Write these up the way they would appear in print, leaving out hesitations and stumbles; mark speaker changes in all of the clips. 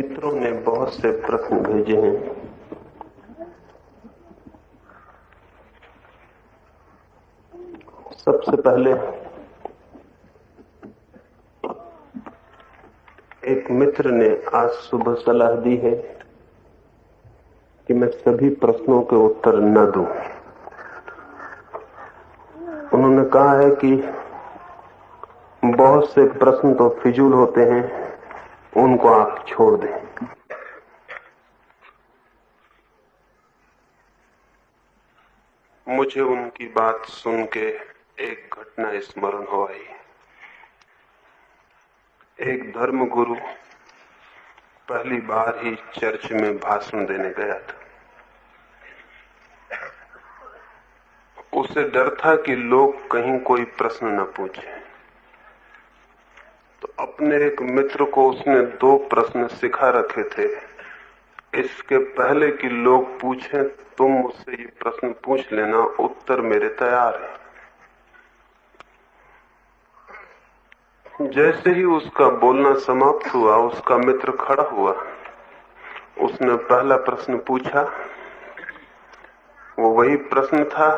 Speaker 1: मित्रों ने बहुत से प्रश्न भेजे हैं। सबसे पहले एक मित्र ने आज सुबह सलाह दी है कि मैं सभी प्रश्नों के उत्तर न दूं। उन्होंने कहा है कि बहुत से प्रश्न तो फिजूल होते हैं, उनको आप छोड़ दें। मुझे उनकी बात सुन के एक घटना स्मरण हो आई। एक धर्म गुरु पहली बार ही चर्च में भाषण देने गया था। उसे डर था कि लोग कहीं कोई प्रश्न न पूछे, तो अपने एक मित्र को उसने 2 प्रश्न सिखा रखे थे। इसके पहले कि लोग पूछें, तुम मुझसे ये प्रश्न पूछ लेना, उत्तर मेरे तैयार है। जैसे ही उसका बोलना समाप्त हुआ, उसका मित्र खड़ा हुआ। उसने पहला प्रश्न पूछा। वो वही प्रश्न था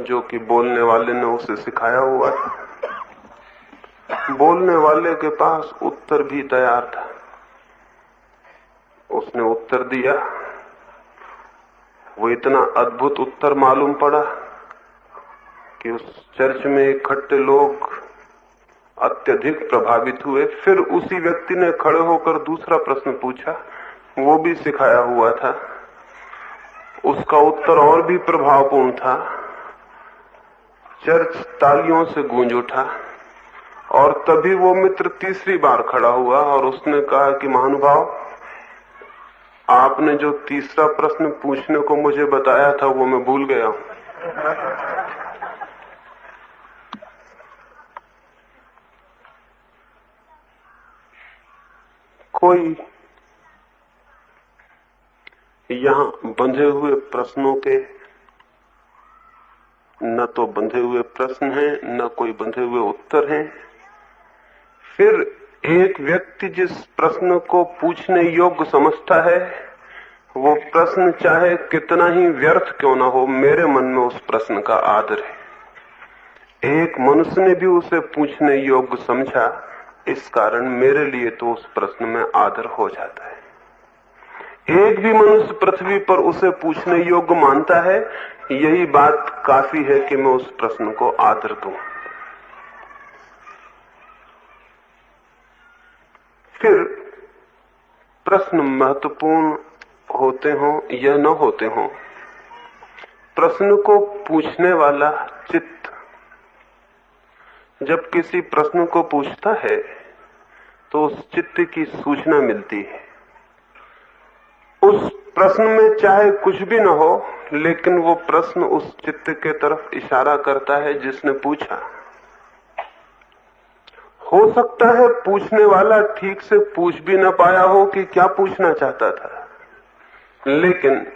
Speaker 1: जो कि बोलने वाले ने उसे सिखाया हुआ था। बोलने वाले के पास उत्तर भी तैयार था। उसने उत्तर दिया। वो इतना अद्भुत उत्तर मालूम पड़ा कि उस चर्च में इकट्ठे लोग अत्यधिक प्रभावित हुए। फिर उसी व्यक्ति ने खड़े होकर दूसरा प्रश्न पूछा, वो भी सिखाया हुआ था। उसका उत्तर और भी प्रभावपूर्ण था। चर्च तालियों से गूंज उठा। और तभी वो मित्र तीसरी बार खड़ा हुआ और उसने कहा कि महानुभाव, आपने जो तीसरा प्रश्न पूछने को मुझे बताया था वो मैं भूल गया हूं। कोई यहां बंधे हुए प्रश्नों के न तो बंधे हुए प्रश्न हैं, न कोई बंधे हुए उत्तर हैं। फिर एक व्यक्ति जिस प्रश्न को पूछने योग्य समझता है, वो प्रश्न चाहे कितना ही व्यर्थ क्यों ना हो, मेरे मन में उस प्रश्न का आदर है। एक मनुष्य ने भी उसे पूछने योग्य समझा, इस कारण मेरे लिए तो उस प्रश्न में आदर हो जाता है। एक भी मनुष्य पृथ्वी पर उसे पूछने योग्य मानता है, यही बात काफी है कि मैं उस प्रश्न को आदर दूं। फिर प्रश्न महत्वपूर्ण होते हों या न होते हों, प्रश्न को पूछने वाला चित्त जब किसी प्रश्न को पूछता है तो उस चित्त की सूचना मिलती है। उस प्रश्न में चाहे कुछ भी न हो, लेकिन वो प्रश्न उस चित्त के तरफ इशारा करता है जिसने पूछा। हो सकता है पूछने वाला ठीक से पूछ भी न पाया हो कि क्या पूछना चाहता था, लेकिन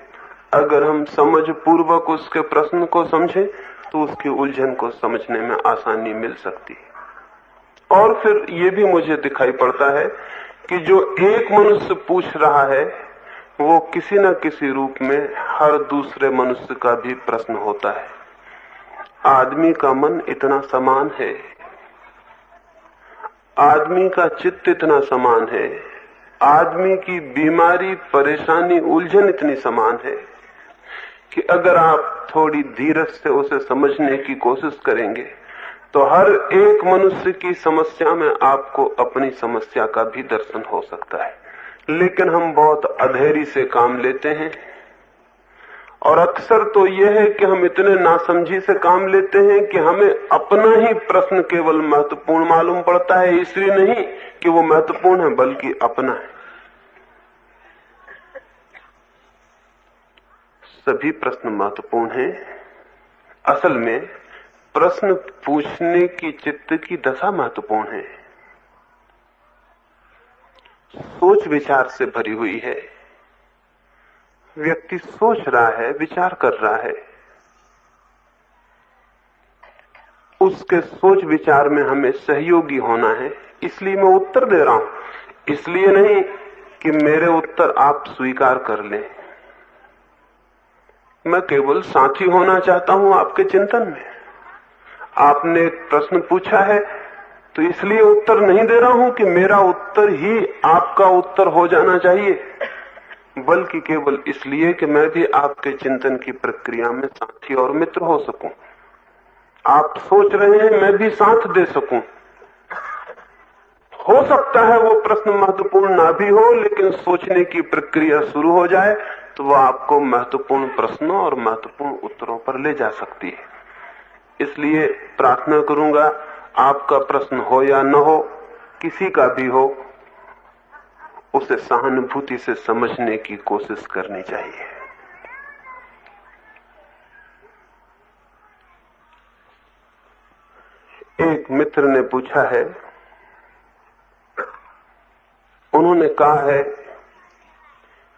Speaker 1: अगर हम समझ पूर्वक उसके प्रश्न को समझें तो उसकी उलझन को समझने में आसानी मिल सकती है। और फिर ये भी मुझे दिखाई पड़ता है कि जो एक मनुष्य पूछ रहा है, वो किसी न किसी रूप में हर दूसरे मनुष्य का भी प्रश्न होता है। आदमी का मन इतना समान है, आदमी का चित्त इतना समान है, आदमी की बीमारी, परेशानी, उलझन इतनी समान है कि अगर आप थोड़ी धीरज से उसे समझने की कोशिश करेंगे तो हर एक मनुष्य की समस्या में आपको अपनी समस्या का भी दर्शन हो सकता है। लेकिन हम बहुत अधैर्य से काम लेते हैं, और अक्सर तो यह है कि हम इतने नासमझी से काम लेते हैं कि हमें अपना ही प्रश्न केवल महत्वपूर्ण मालूम पड़ता है। इसलिए नहीं कि वो महत्वपूर्ण है, बल्कि अपना है। सभी प्रश्न महत्वपूर्ण हैं। असल में प्रश्न पूछने की चित्त की दशा महत्वपूर्ण है। सोच विचार से भरी हुई है। व्यक्ति सोच रहा है, विचार कर रहा है। उसके सोच विचार में हमें सहयोगी होना है। इसलिए मैं उत्तर दे रहा हूं, इसलिए नहीं कि मेरे उत्तर आप स्वीकार कर लें। मैं केवल साथी होना चाहता हूं आपके चिंतन में। आपने एक प्रश्न पूछा है तो इसलिए उत्तर नहीं दे रहा हूं कि मेरा उत्तर ही आपका उत्तर हो जाना चाहिए, बल्कि केवल इसलिए कि मैं भी आपके चिंतन की प्रक्रिया में साथी और मित्र हो सकूं। आप सोच रहे हैं, मैं भी साथ दे सकूं। हो सकता है वो प्रश्न महत्वपूर्ण ना भी हो, लेकिन सोचने की प्रक्रिया शुरू हो जाए तो वो आपको महत्वपूर्ण प्रश्नों और महत्वपूर्ण उत्तरों पर ले जा सकती है। इसलिए प्रार्थना करूंगा, आपका प्रश्न हो या न हो, किसी का भी हो, उसे सहानुभूति से समझने की कोशिश करनी चाहिए। एक मित्र ने पूछा है, उन्होंने कहा है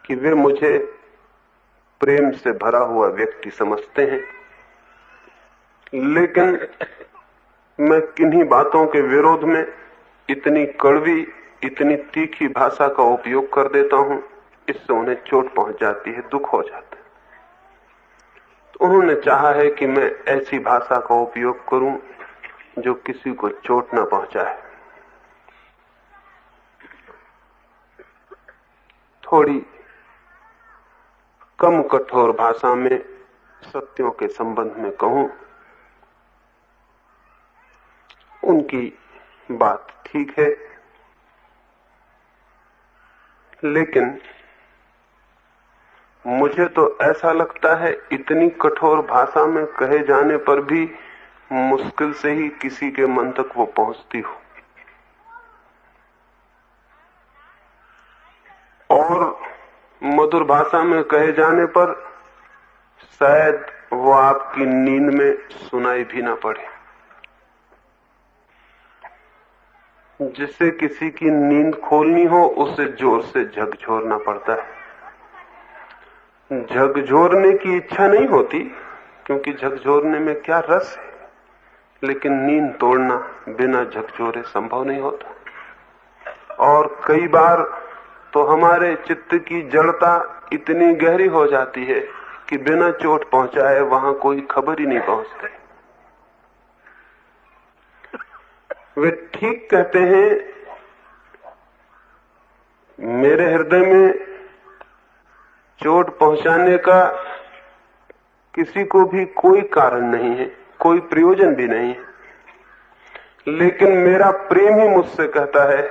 Speaker 1: कि वे मुझे प्रेम से भरा हुआ व्यक्ति समझते हैं, लेकिन मैं किन्हीं बातों के विरोध में इतनी कड़वी, इतनी तीखी भाषा का उपयोग कर देता हूं, इससे उन्हें चोट पहुंच जाती है, दुख हो जाता है। तो उन्होंने चाहा है कि मैं ऐसी भाषा का उपयोग करूं जो किसी को चोट न पहुंचाए। थोड़ी कम कठोर भाषा में सत्यों के संबंध में कहूं, उनकी बात ठीक है, लेकिन मुझे तो ऐसा लगता है इतनी कठोर भाषा में कहे जाने पर भी मुश्किल से ही किसी के मन तक वो पहुंचती हो, और मधुर भाषा में कहे जाने पर शायद वो आपकी नींद में सुनाई भी ना पड़े। जिसे किसी की नींद खोलनी हो उसे जोर से झकझोरना पड़ता है। झकझोरने की इच्छा नहीं होती, क्योंकि झकझोरने में क्या रस है, लेकिन नींद तोड़ना बिना झकझोरे संभव नहीं होता। और कई बार तो हमारे चित्त की जड़ता इतनी गहरी हो जाती है कि बिना चोट पहुंचाए वहां कोई खबर ही नहीं पहुंचती। वे ठीक कहते हैं, मेरे हृदय में चोट पहुंचाने का किसी को भी कोई कारण नहीं है, कोई प्रयोजन भी नहीं है, लेकिन मेरा प्रेम ही मुझसे कहता है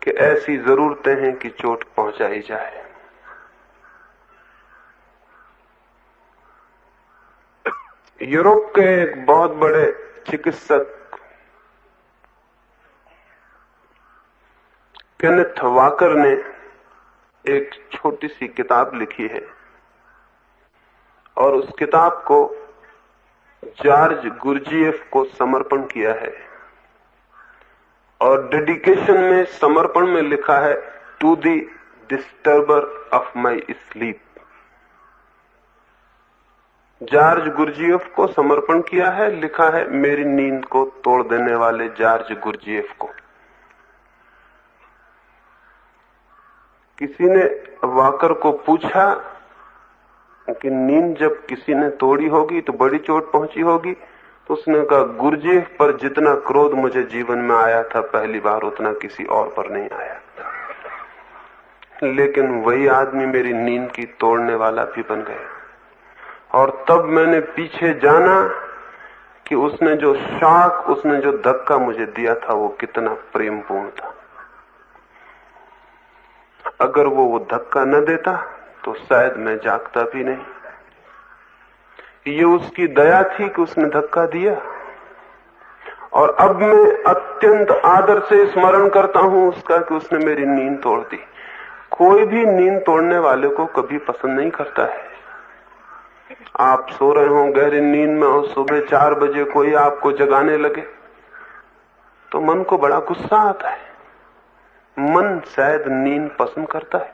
Speaker 1: कि ऐसी जरूरतें हैं कि चोट पहुंचाई जाए। यूरोप के एक बहुत बड़े चिकित्सक केनेथ वाकर ने एक छोटी सी किताब लिखी है, और उस किताब को जॉर्ज गुरजीएफ को समर्पण किया है, और डेडिकेशन में, समर्पण में लिखा है, to the disturber of my sleep. George Gurdjieff को समर्पण किया है, लिखा है मेरी नींद को तोड़ देने वाले जॉर्ज गुरजीएफ को। किसी ने वाकर को पूछा कि नींद जब किसी ने तोड़ी होगी तो बड़ी चोट पहुंची होगी, तो उसने कहा गुरजीएफ पर जितना क्रोध मुझे जीवन में आया था पहली बार, उतना किसी और पर नहीं आया। लेकिन वही आदमी मेरी नींद की तोड़ने वाला भी बन गया, और तब मैंने पीछे जाना कि उसने जो शॉक, उसने जो धक्का मुझे दिया था वो कितना प्रेमपूर्ण था। अगर वो धक्का न देता तो शायद मैं जागता भी नहीं। ये उसकी दया थी कि उसने धक्का दिया, और अब मैं अत्यंत आदर से स्मरण करता हूं उसका कि उसने मेरी नींद तोड़ दी। कोई भी नींद तोड़ने वाले को कभी पसंद नहीं करता है। आप सो रहे हो गहरी नींद में और सुबह 4 बजे कोई आपको जगाने लगे तो मन को बड़ा गुस्सा आता है। मन शायद नींद पसंद करता है।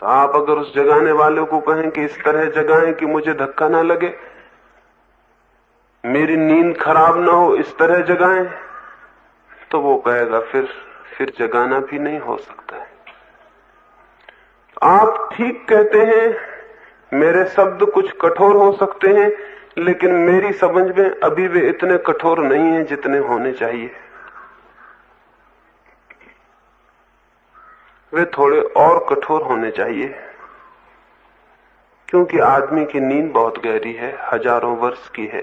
Speaker 1: तो आप अगर उस जगाने वाले को कहें कि इस तरह जगाएं कि मुझे धक्का ना लगे, मेरी नींद खराब ना हो, इस तरह जगाएं, तो वो कहेगा फिर फिर जगाना भी नहीं हो सकता है। आप ठीक कहते हैं, मेरे शब्द कुछ कठोर हो सकते हैं, लेकिन मेरी समझ में अभी वे इतने कठोर नहीं हैं जितने होने चाहिए। वे थोड़े और कठोर होने चाहिए, क्योंकि आदमी की नींद बहुत गहरी है, हजारों वर्ष की है।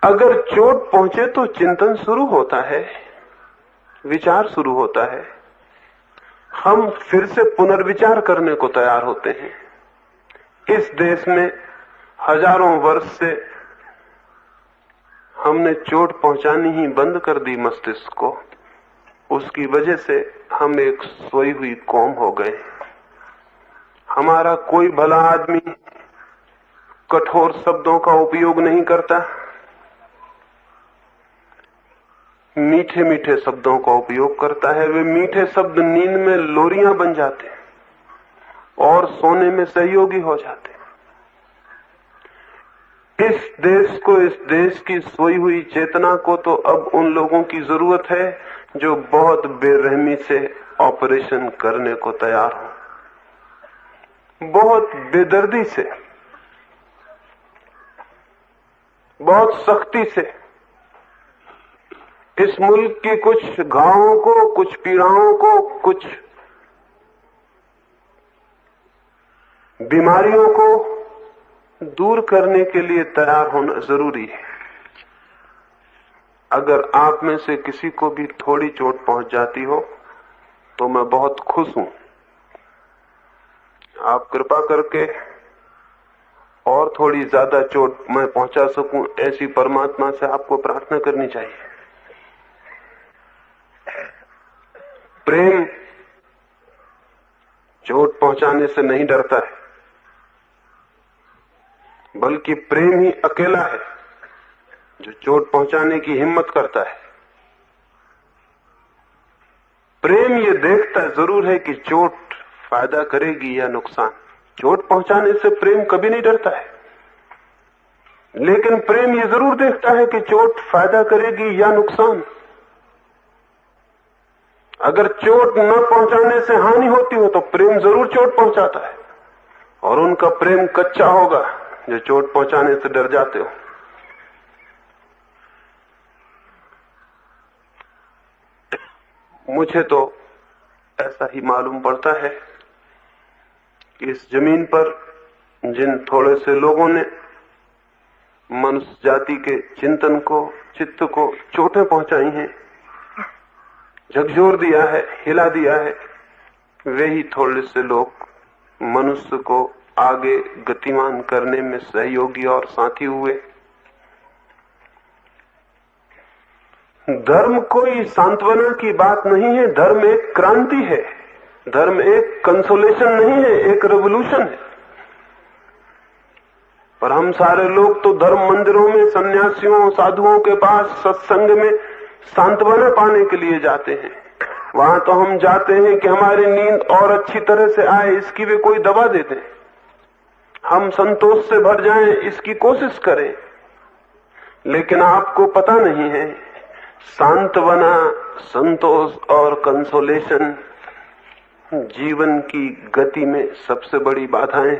Speaker 1: अगर चोट पहुंचे तो चिंतन शुरू होता है, विचार शुरू होता है, हम फिर से पुनर्विचार करने को तैयार होते हैं। इस देश में हजारों वर्ष से हमने चोट पहुंचानी ही बंद कर दी मस्तिष्क को। उसकी वजह से हम एक सोई हुई कौम हो गए। हमारा कोई भला आदमी कठोर शब्दों का उपयोग नहीं करता, मीठे मीठे शब्दों का उपयोग करता है। वे मीठे शब्द नींद में लोरियां बन जाते हैं और सोने में सहयोगी हो जाते हैं। इस देश को, इस देश की सोई हुई चेतना को तो अब उन लोगों की जरूरत है जो बहुत बेरहमी से ऑपरेशन करने को तैयार हो, बहुत बेदर्दी से, बहुत सख्ती से इस मुल्क की कुछ घावों को, कुछ पीड़ाओं को, कुछ बीमारियों को दूर करने के लिए तैयार होना जरूरी है। अगर आप में से किसी को भी थोड़ी चोट पहुंच जाती हो तो मैं बहुत खुश हूं। आप कृपा करके और थोड़ी ज्यादा चोट मैं पहुंचा सकूं, ऐसी परमात्मा से आपको प्रार्थना करनी चाहिए। प्रेम चोट पहुंचाने से नहीं डरता है, बल्कि प्रेम ही अकेला है जो चोट पहुंचाने की हिम्मत करता है। प्रेम ये देखता जरूर है कि चोट फायदा करेगी या नुकसान। चोट पहुंचाने से प्रेम कभी नहीं डरता है, लेकिन प्रेम ये जरूर देखता है कि चोट फायदा करेगी या नुकसान। अगर चोट न पहुंचाने से हानि होती हो तो प्रेम जरूर चोट पहुंचाता है, और उनका प्रेम कच्चा होगा जो चोट पहुंचाने से डर जाते हो। मुझे तो ऐसा ही मालूम पड़ता है कि इस जमीन पर जिन थोड़े से लोगों ने मनुष्य जाति के चिंतन को, चित्त को चोटें पहुंचाई हैं, झकझोर दिया है, हिला दिया है, वे ही थोड़े से लोग मनुष्य को आगे गतिमान करने में सहयोगी और साथी हुए। धर्म कोई सांत्वना की बात नहीं है, धर्म एक क्रांति है, धर्म एक कंसोलेशन नहीं है, एक रेवोल्यूशन है। पर हम सारे लोग तो धर्म मंदिरों में सन्यासियों, साधुओं के पास सत्संग में सांत्वना पाने के लिए जाते हैं। वहां तो हम जाते हैं कि हमारी नींद और अच्छी तरह से आए, इसकी वे कोई दवा दे दें, हम संतोष से भर जाएं, इसकी कोशिश करें। लेकिन आपको पता नहीं है, सांत्वना, संतोष और कंसोलेशन जीवन की गति में सबसे बड़ी बाधाएं।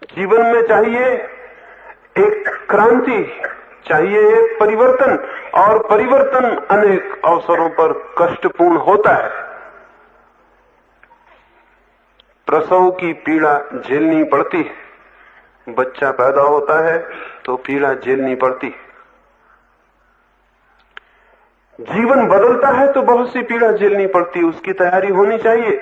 Speaker 1: जीवन में चाहिए एक क्रांति, चाहिए एक परिवर्तन, और परिवर्तन अनेक अवसरों पर कष्टपूर्ण होता है। प्रसव की पीड़ा झेलनी पड़ती है, बच्चा पैदा होता है तो पीड़ा झेलनी पड़ती है। जीवन बदलता है तो बहुत सी पीड़ा झेलनी पड़ती है, उसकी तैयारी होनी चाहिए।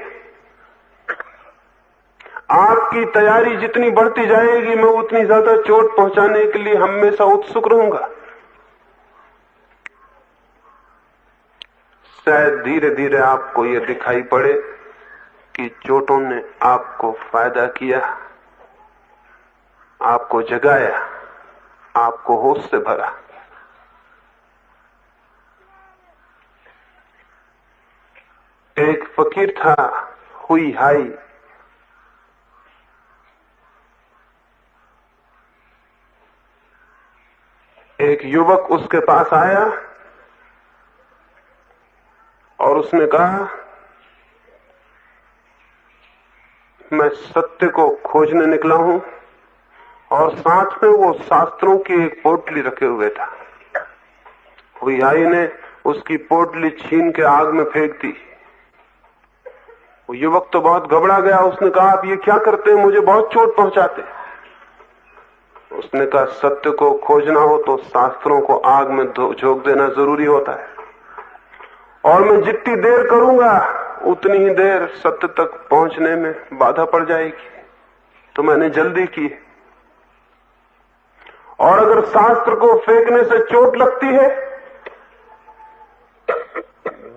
Speaker 1: आपकी तैयारी जितनी बढ़ती जाएगी, मैं उतनी ज्यादा चोट पहुंचाने के लिए हमेशा उत्सुक रहूंगा। शायद धीरे धीरे आपको यह दिखाई पड़े कि चोटों ने आपको फायदा किया, आपको जगाया, आपको होश से भरा। एक फकीर था, हुई हाई, एक एक युवक उसके पास आया और उसने कहा, मैं सत्य को खोजने निकला हूं, और साथ में वो शास्त्रों की एक पोटली रखे हुए था। विहाई ने उसकी पोटली छीन के आग में फेंक दी। वो युवक तो बहुत घबरा गया। उसने कहा, आप ये क्या करते हैं, मुझे बहुत चोट पहुंचाते। उसने कहा, सत्य को खोजना हो तो शास्त्रों को आग में झोंक देना जरूरी होता है, और मैं जितनी देर करूंगा उतनी ही देर सत्य तक पहुंचने में बाधा पड़ जाएगी, तो मैंने जल्दी की। और अगर शास्त्र को फेंकने से चोट लगती है,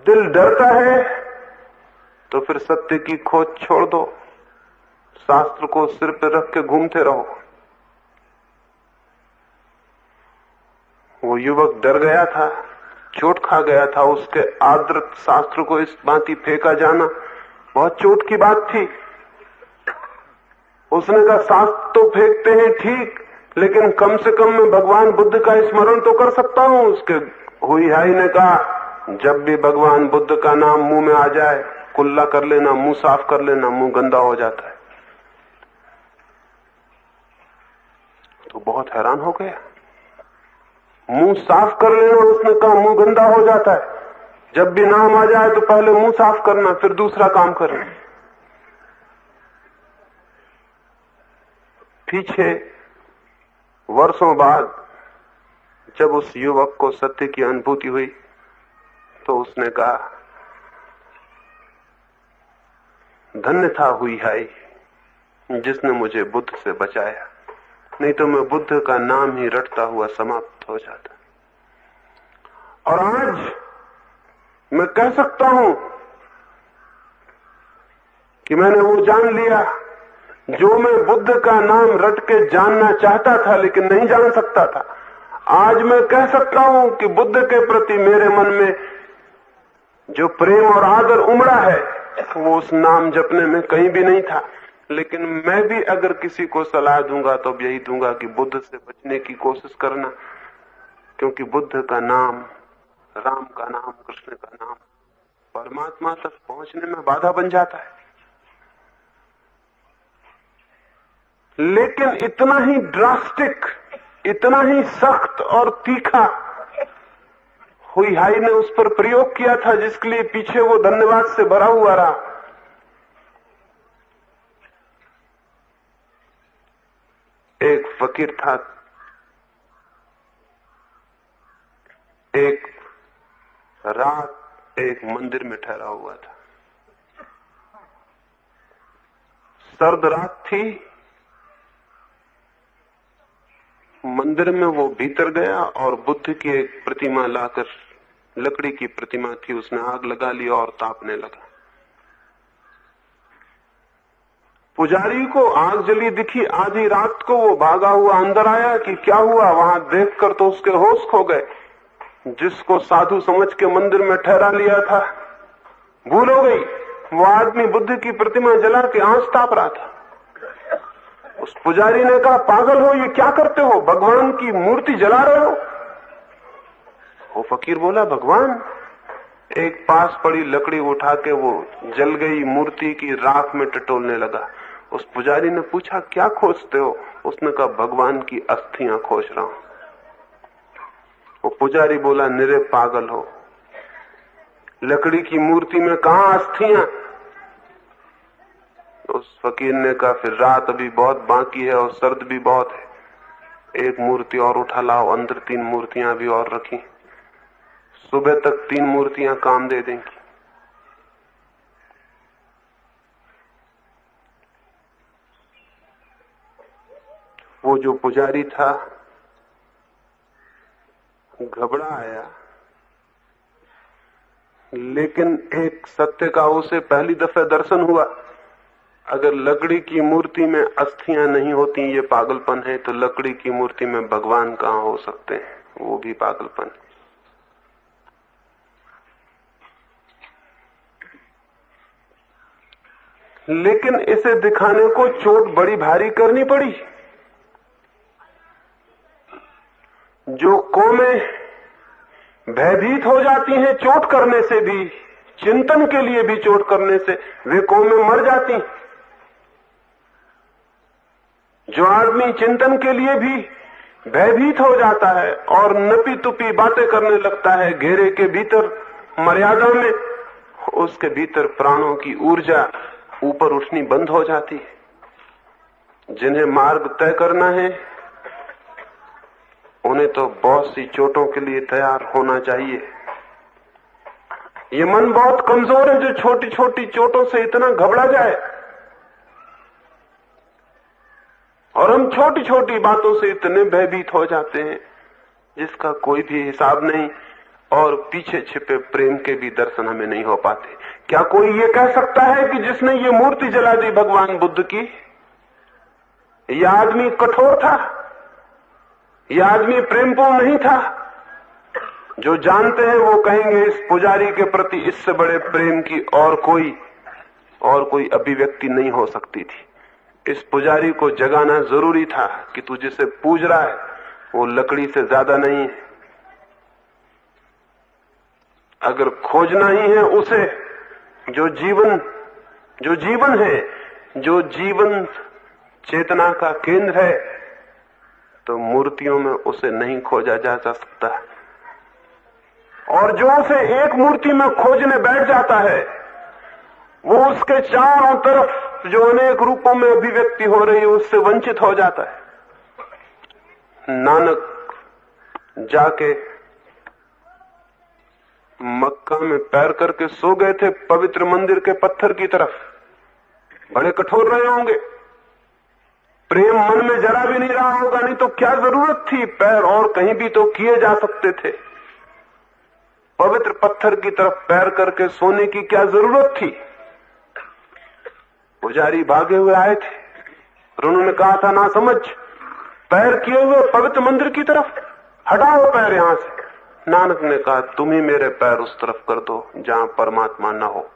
Speaker 1: दिल डरता है, तो फिर सत्य की खोज छोड़ दो, शास्त्र को सिर पर रख के घूमते रहो। वो युवक डर गया था, चोट खा गया था। उसके आदृत शास्त्र को इस भांति फेंका जाना बहुत चोट की बात थी। उसने कहा, शास्त्र तो फेंकते हैं ठीक, लेकिन कम से कम मैं भगवान बुद्ध का स्मरण तो कर सकता हूं। उसके हुईहाई ने कहा, जब भी भगवान बुद्ध का नाम मुंह में आ जाए, कुल्ला कर लेना, मुंह साफ कर लेना, मुंह गंदा हो जाता है। तो बहुत हैरान हो गया। मुंह साफ कर लेना, उसने कहा, मुंह गंदा हो जाता है। जब भी नाम आ जाए तो पहले मुंह साफ करना, फिर दूसरा काम करना। पीछे वर्षों बाद जब उस युवक को सत्य की अनुभूति हुई, तो उसने कहा, धन्य था हुईहाई जिसने मुझे बुद्ध से बचाया, नहीं तो मैं बुद्ध का नाम ही रटता हुआ समाप्त हो जाता। और आज मैं कह सकता हूं कि मैंने वो जान लिया जो मैं बुद्ध का नाम रट के जानना चाहता था लेकिन नहीं जान सकता था। आज मैं कह सकता हूं कि बुद्ध के प्रति मेरे मन में जो प्रेम और आदर उमड़ा है, वो उस नाम जपने में कहीं भी नहीं था। लेकिन मैं भी अगर किसी को सलाह दूंगा तो यही दूंगा कि बुद्ध से बचने की कोशिश करना, क्योंकि बुद्ध का नाम, राम का नाम, कृष्ण का नाम परमात्मा तक पहुंचने में बाधा बन जाता है। लेकिन इतना ही ड्रास्टिक, इतना ही सख्त और तीखा हुईहाई ने उस पर प्रयोग किया था, जिसके लिए पीछे वो धन्यवाद से भरा हुआ रहा। एक फकीर था, एक रात एक मंदिर में ठहरा हुआ था। सर्द रात थी। मंदिर में वो भीतर गया और बुद्ध की एक प्रतिमा लाकर, लकड़ी की प्रतिमा थी, उसने आग लगा ली और तापने लगा। पुजारी को आग जली दिखी। आधी रात को वो भागा हुआ अंदर आया कि क्या हुआ। वहां देखकर तो उसके होश खो गए। जिसको साधु समझ के मंदिर में ठहरा लिया था, भूल हो गई। वो आदमी बुद्ध की प्रतिमा जला के आंच ताप रहा था। उस पुजारी ने कहा, पागल हो, ये क्या करते हो, भगवान की मूर्ति जला रहे हो। वो फकीर बोला, भगवान। एक पास पड़ी लकड़ी उठा के वो जल गई मूर्ति की राख में टटोलने लगा। उस पुजारी ने पूछा, क्या खोजते हो? उसने कहा, भगवान की अस्थियां खोज रहा हूं। वो पुजारी बोला, निरे पागल हो, लकड़ी की मूर्ति में कहां अस्थियां? उस फकीर ने कहा, फिर रात अभी बहुत बाकी है और सर्द भी बहुत है। एक मूर्ति और उठा लाओ। अंदर 3 मूर्तियां भी और रखी। सुबह तक 3 मूर्तियां काम दे देंगी। वो जो पुजारी था घबरा आया, लेकिन एक सत्य का उसे पहली दफे दर्शन हुआ। अगर लकड़ी की मूर्ति में अस्थियां नहीं होती ये पागलपन है, तो लकड़ी की मूर्ति में भगवान कहां हो सकते हैं? वो भी पागलपन है। लेकिन इसे दिखाने को चोट बड़ी भारी करनी पड़ी। जो कौमें भयभीत हो जाती हैं चोट करने से भी, चिंतन के लिए भी चोट करने से, वे कौमें मर जाती। जो आदमी चिंतन के लिए भी भयभीत हो जाता है और नपी तुपी बातें करने लगता है घेरे के भीतर, मर्यादा में, उसके भीतर प्राणों की ऊर्जा ऊपर उठनी बंद हो जाती है। जिन्हें मार्ग तय करना है उन्हें तो बहुत सी चोटों के लिए तैयार होना चाहिए। ये मन बहुत कमजोर है जो छोटी छोटी चोटों से इतना घबरा जाए, और हम छोटी छोटी बातों से इतने भयभीत हो जाते हैं जिसका कोई भी हिसाब नहीं, और पीछे छिपे प्रेम के भी दर्शन हमें नहीं हो पाते। क्या कोई ये कह सकता है कि जिसने ये मूर्ति जला दी भगवान बुद्ध की, यह आदमी कठोर था, यह आदमी प्रेमपूर्ण नहीं था? जो जानते हैं वो कहेंगे इस पुजारी के प्रति इससे बड़े प्रेम की और कोई अभिव्यक्ति नहीं हो सकती थी। इस पुजारी को जगाना जरूरी था कि तू जिसे पूज रहा है वो लकड़ी से ज्यादा नहीं है। अगर खोजना ही है उसे, जो जीवन है, जो जीवन चेतना का केंद्र है, तो मूर्तियों में उसे नहीं खोजा जा सकता। और जो उसे एक मूर्ति में खोजने बैठ जाता है वो उसके चारों तरफ जो अनेक रूपों में अभिव्यक्ति हो रही है उससे वंचित हो जाता है। नानक जाके मक्का में पैर करके सो गए थे पवित्र मंदिर के पत्थर की तरफ। बड़े कठोर रहे होंगे, प्रेम मन में जरा भी नहीं रहा होगा, नहीं तो क्या जरूरत थी, पैर और कहीं भी तो किए जा सकते थे। पवित्र पत्थर की तरफ पैर करके सोने की क्या जरूरत थी? पुजारी भागे हुए आए थे और उन्होंने कहा था ना समझ, पैर किए हुए पवित्र मंदिर की तरफ, हटाओ पैर यहां से। नानक ने कहा तुम ही मेरे पैर उस तरफ कर दो जहां परमात्मा न हो।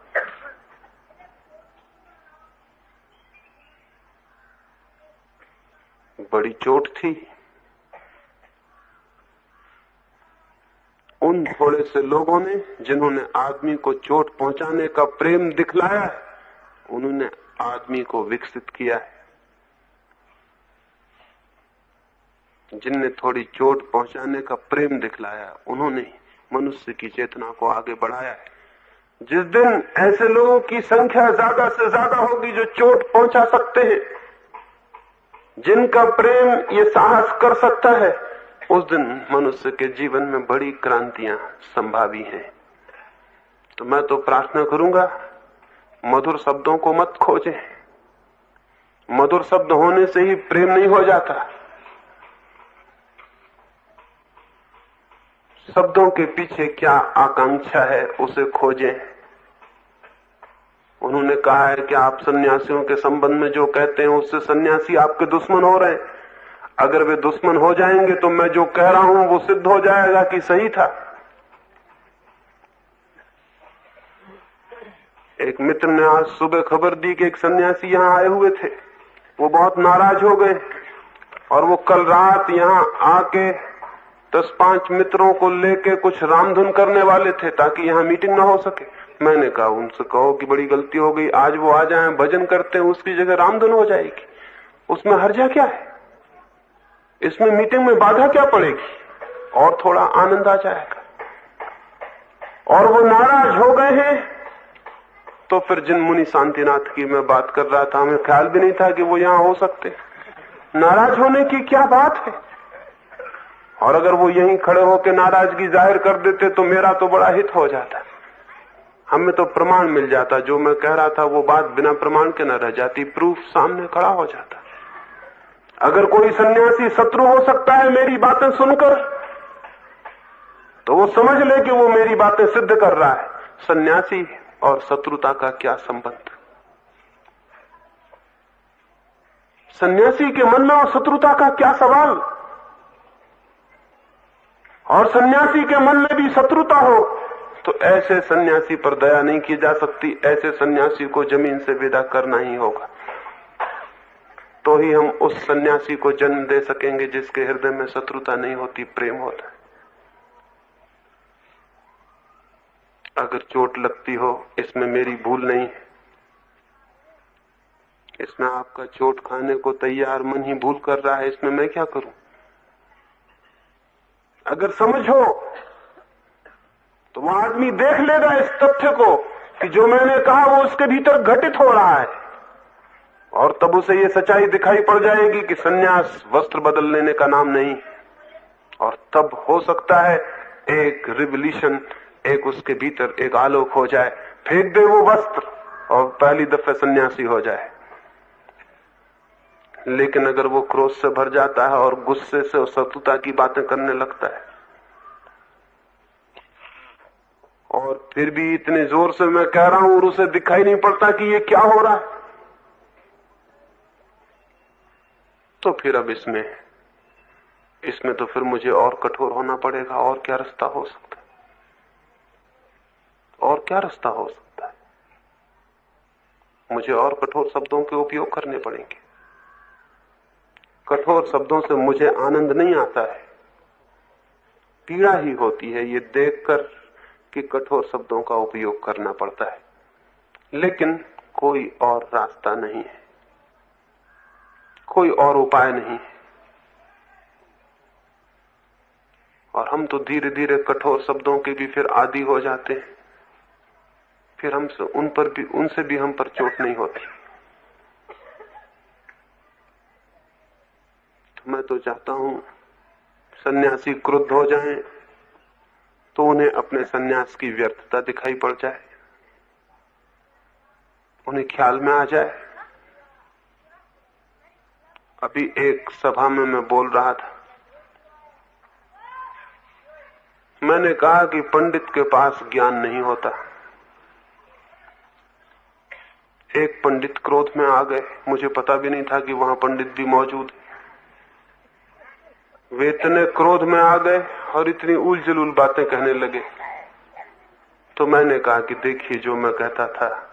Speaker 1: बड़ी चोट थी। उन थोड़े से लोगों ने जिन्होंने आदमी को चोट पहुंचाने का प्रेम दिखलाया है, उन्होंने आदमी को विकसित किया है। जिनने थोड़ी चोट पहुंचाने का प्रेम दिखलाया, उन्होंने मनुष्य की चेतना को आगे बढ़ाया है। जिस दिन ऐसे लोगों की संख्या ज्यादा से ज्यादा होगी जो चोट पहुंचा सकते हैं, जिनका प्रेम ये साहस कर सकता है, उस दिन मनुष्य के जीवन में बड़ी क्रांतियां संभावी हैं। तो मैं तो प्रार्थना करूंगा, मधुर शब्दों को मत खोजें। मधुर शब्द होने से ही प्रेम नहीं हो जाता। शब्दों के पीछे क्या आकांक्षा है उसे खोजें। उन्होंने कहा है कि आप सन्यासियों के संबंध में जो कहते हैं उससे सन्यासी आपके दुश्मन हो रहे हैं। अगर वे दुश्मन हो जाएंगे तो मैं जो कह रहा हूं वो सिद्ध हो जाएगा कि सही था। एक मित्र ने आज सुबह खबर दी कि एक सन्यासी यहां आए हुए थे, वो बहुत नाराज हो गए और वो कल रात यहां आके 10-5 मित्रों को लेके कुछ रामधुन करने वाले थे ताकि यहां मीटिंग ना हो सके। मैंने कहा उनसे कहो कि बड़ी गलती हो गई, आज वो आ जाएं, भजन करते हैं, उसकी जगह रामधुन हो जाएगी। उसमें हर्जा क्या है? इसमें मीटिंग में बाधा क्या पड़ेगी? और थोड़ा आनंद आ जाएगा। और वो नाराज हो गए हैं। तो फिर जिन मुनि शांतिनाथ की मैं बात कर रहा था, हमें ख्याल भी नहीं था कि वो यहां हो सकते। नाराज होने की क्या बात है? और अगर वो यहीं खड़े होकर नाराजगी जाहिर कर देते तो मेरा तो बड़ा हित हो जाता। हमें तो प्रमाण मिल जाता, जो मैं कह रहा था वो बात बिना प्रमाण के न रह जाती, प्रूफ सामने खड़ा हो जाता। अगर कोई सन्यासी शत्रु हो सकता है मेरी बातें सुनकर, तो वो समझ ले कि वो मेरी बातें सिद्ध कर रहा है। सन्यासी और शत्रुता का क्या संबंध? सन्यासी के मन में और शत्रुता का क्या सवाल? और सन्यासी के मन में भी शत्रुता हो तो ऐसे सन्यासी पर दया नहीं की जा सकती। ऐसे सन्यासी को जमीन से विदा करना ही होगा। तो ही हम उस सन्यासी को जन्म दे सकेंगे जिसके हृदय में शत्रुता नहीं होती, प्रेम होता है। अगर चोट लगती हो, इसमें मेरी भूल नहीं है, इसमें आपका चोट खाने को तैयार मन ही भूल कर रहा है, इसमें मैं क्या करूं? अगर समझो तो वो आदमी देख लेगा इस तथ्य को कि जो मैंने कहा वो उसके भीतर घटित हो रहा है, और तब उसे ये सच्चाई दिखाई पड़ जाएगी कि सन्यास वस्त्र बदल लेने का नाम नहीं, और तब हो सकता है एक रिवोल्यूशन, एक उसके भीतर एक आलोक हो जाए, फेंक दे वो वस्त्र और पहली दफे सन्यासी हो जाए। लेकिन अगर वो क्रोध से भर जाता है और गुस्से से और शत्रुता की बातें करने लगता है, और फिर भी इतने जोर से मैं कह रहा हूं और उसे दिखाई नहीं पड़ता कि ये क्या हो रहा है, तो फिर अब इसमें तो फिर मुझे और कठोर होना पड़ेगा। और क्या रास्ता हो सकता है? और क्या रास्ता हो सकता है? मुझे और कठोर शब्दों के उपयोग करने पड़ेंगे। कठोर शब्दों से मुझे आनंद नहीं आता है, पीड़ा ही होती है ये देखकर कि कठोर शब्दों का उपयोग करना पड़ता है। लेकिन कोई और रास्ता नहीं है, कोई और उपाय नहीं है। और हम तो धीरे धीरे कठोर शब्दों के भी फिर आदी हो जाते हैं, फिर उनसे भी हम पर चोट नहीं होती। तो मैं तो चाहता हूं सन्यासी क्रुद्ध हो जाएं तो उन्हें अपने सन्यास की व्यर्थता दिखाई पड़ जाए, उन्हें ख्याल में आ जाए। अभी एक सभा में मैं बोल रहा था, मैंने कहा कि पंडित के पास ज्ञान नहीं होता। एक पंडित क्रोध में आ गए, मुझे पता भी नहीं था कि वहां पंडित भी मौजूद है। वे इतने क्रोध में आ गए और इतनी उल जलूल बातें कहने लगे। तो मैंने कहा कि देखिए, जो मैं कहता था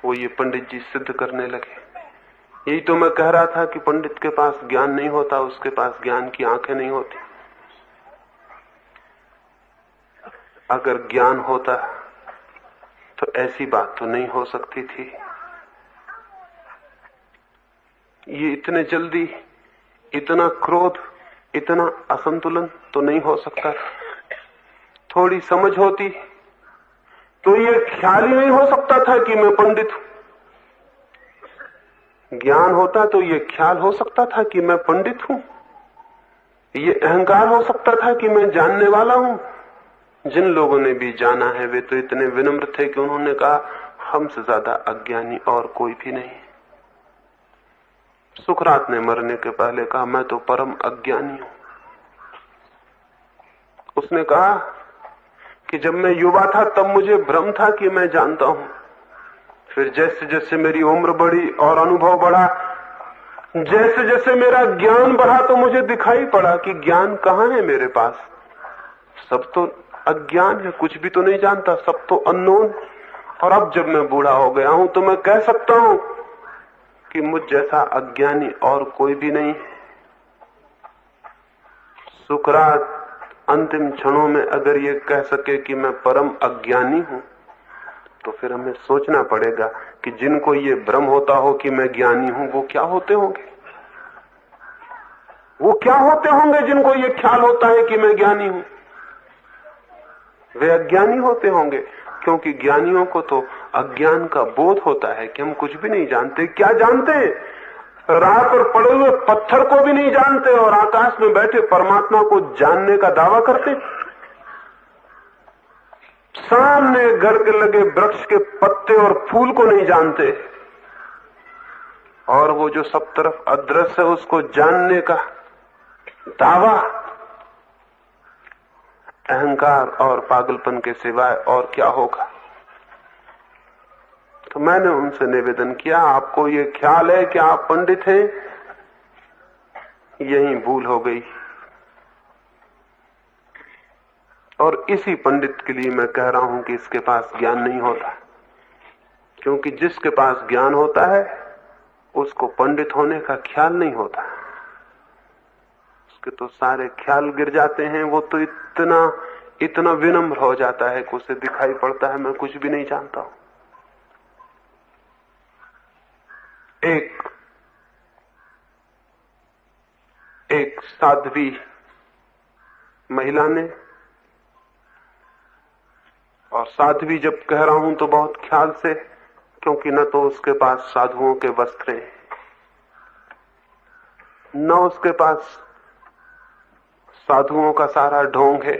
Speaker 1: वो ये पंडित जी सिद्ध करने लगे। यही तो मैं कह रहा था कि पंडित के पास ज्ञान नहीं होता, उसके पास ज्ञान की आंखें नहीं होती। अगर ज्ञान होता तो ऐसी बात तो नहीं हो सकती थी। ये इतने जल्दी इतना क्रोध, इतना असंतुलन तो नहीं हो सकता। थोड़ी समझ होती तो ये ख्याल ही नहीं हो सकता था कि मैं पंडित हूं। ज्ञान होता तो ये ख्याल हो सकता था कि मैं पंडित हूं। ये अहंकार हो सकता था कि मैं जानने वाला हूं। जिन लोगों ने भी जाना है वे तो इतने विनम्र थे कि उन्होंने कहा, हमसे ज्यादा अज्ञानी और कोई भी नहीं। सुकरात ने मरने के पहले कहा, मैं तो परम अज्ञानी हूं। उसने कहा कि जब मैं युवा था तब मुझे भ्रम था कि मैं जानता हूं, फिर जैसे जैसे मेरी उम्र बढ़ी और अनुभव बढ़ा, जैसे जैसे मेरा ज्ञान बढ़ा, तो मुझे दिखाई पड़ा कि ज्ञान कहां है मेरे पास। सब तो अज्ञान है, कुछ भी तो नहीं जानता, सब तो अननोन। और अब जब मैं बूढ़ा हो गया हूं तो मैं कह सकता हूं कि मुझ जैसा अज्ञानी और कोई भी नहीं है। सुकरात अंतिम क्षणों में अगर ये कह सके कि मैं परम अज्ञानी हूं, तो फिर हमें सोचना पड़ेगा कि जिनको ये भ्रम होता हो कि मैं ज्ञानी हूं, वो क्या होते होंगे? वो क्या होते होंगे जिनको ये ख्याल होता है कि मैं ज्ञानी हूं? वे अज्ञानी होते होंगे, क्योंकि ज्ञानियों को तो अज्ञान का बोध होता है कि हम कुछ भी नहीं जानते। क्या जानते हैं? राह पर पड़े हुए पत्थर को भी नहीं जानते और आकाश में बैठे परमात्मा को जानने का दावा करते। सामने घर के लगे वृक्ष के पत्ते और फूल को नहीं जानते, और वो जो सब तरफ अदृश्य है उसको जानने का दावा अहंकार और पागलपन के सिवाय और क्या होगा? तो मैंने उनसे निवेदन किया, आपको ये ख्याल है कि आप पंडित हैं, यही भूल हो गई। और इसी पंडित के लिए मैं कह रहा हूं कि इसके पास ज्ञान नहीं होता, क्योंकि जिसके पास ज्ञान होता है उसको पंडित होने का ख्याल नहीं होता, उसके तो सारे ख्याल गिर जाते हैं। वो तो इतना विनम्र हो जाता है कि उसे दिखाई पड़ता है मैं कुछ भी नहीं जानता हूं। एक साध्वी महिला ने, और साध्वी जब कह रहा हूं तो बहुत ख्याल से, क्योंकि न तो उसके पास साधुओं के वस्त्र हैं, न उसके पास साधुओं का सारा ढोंग है,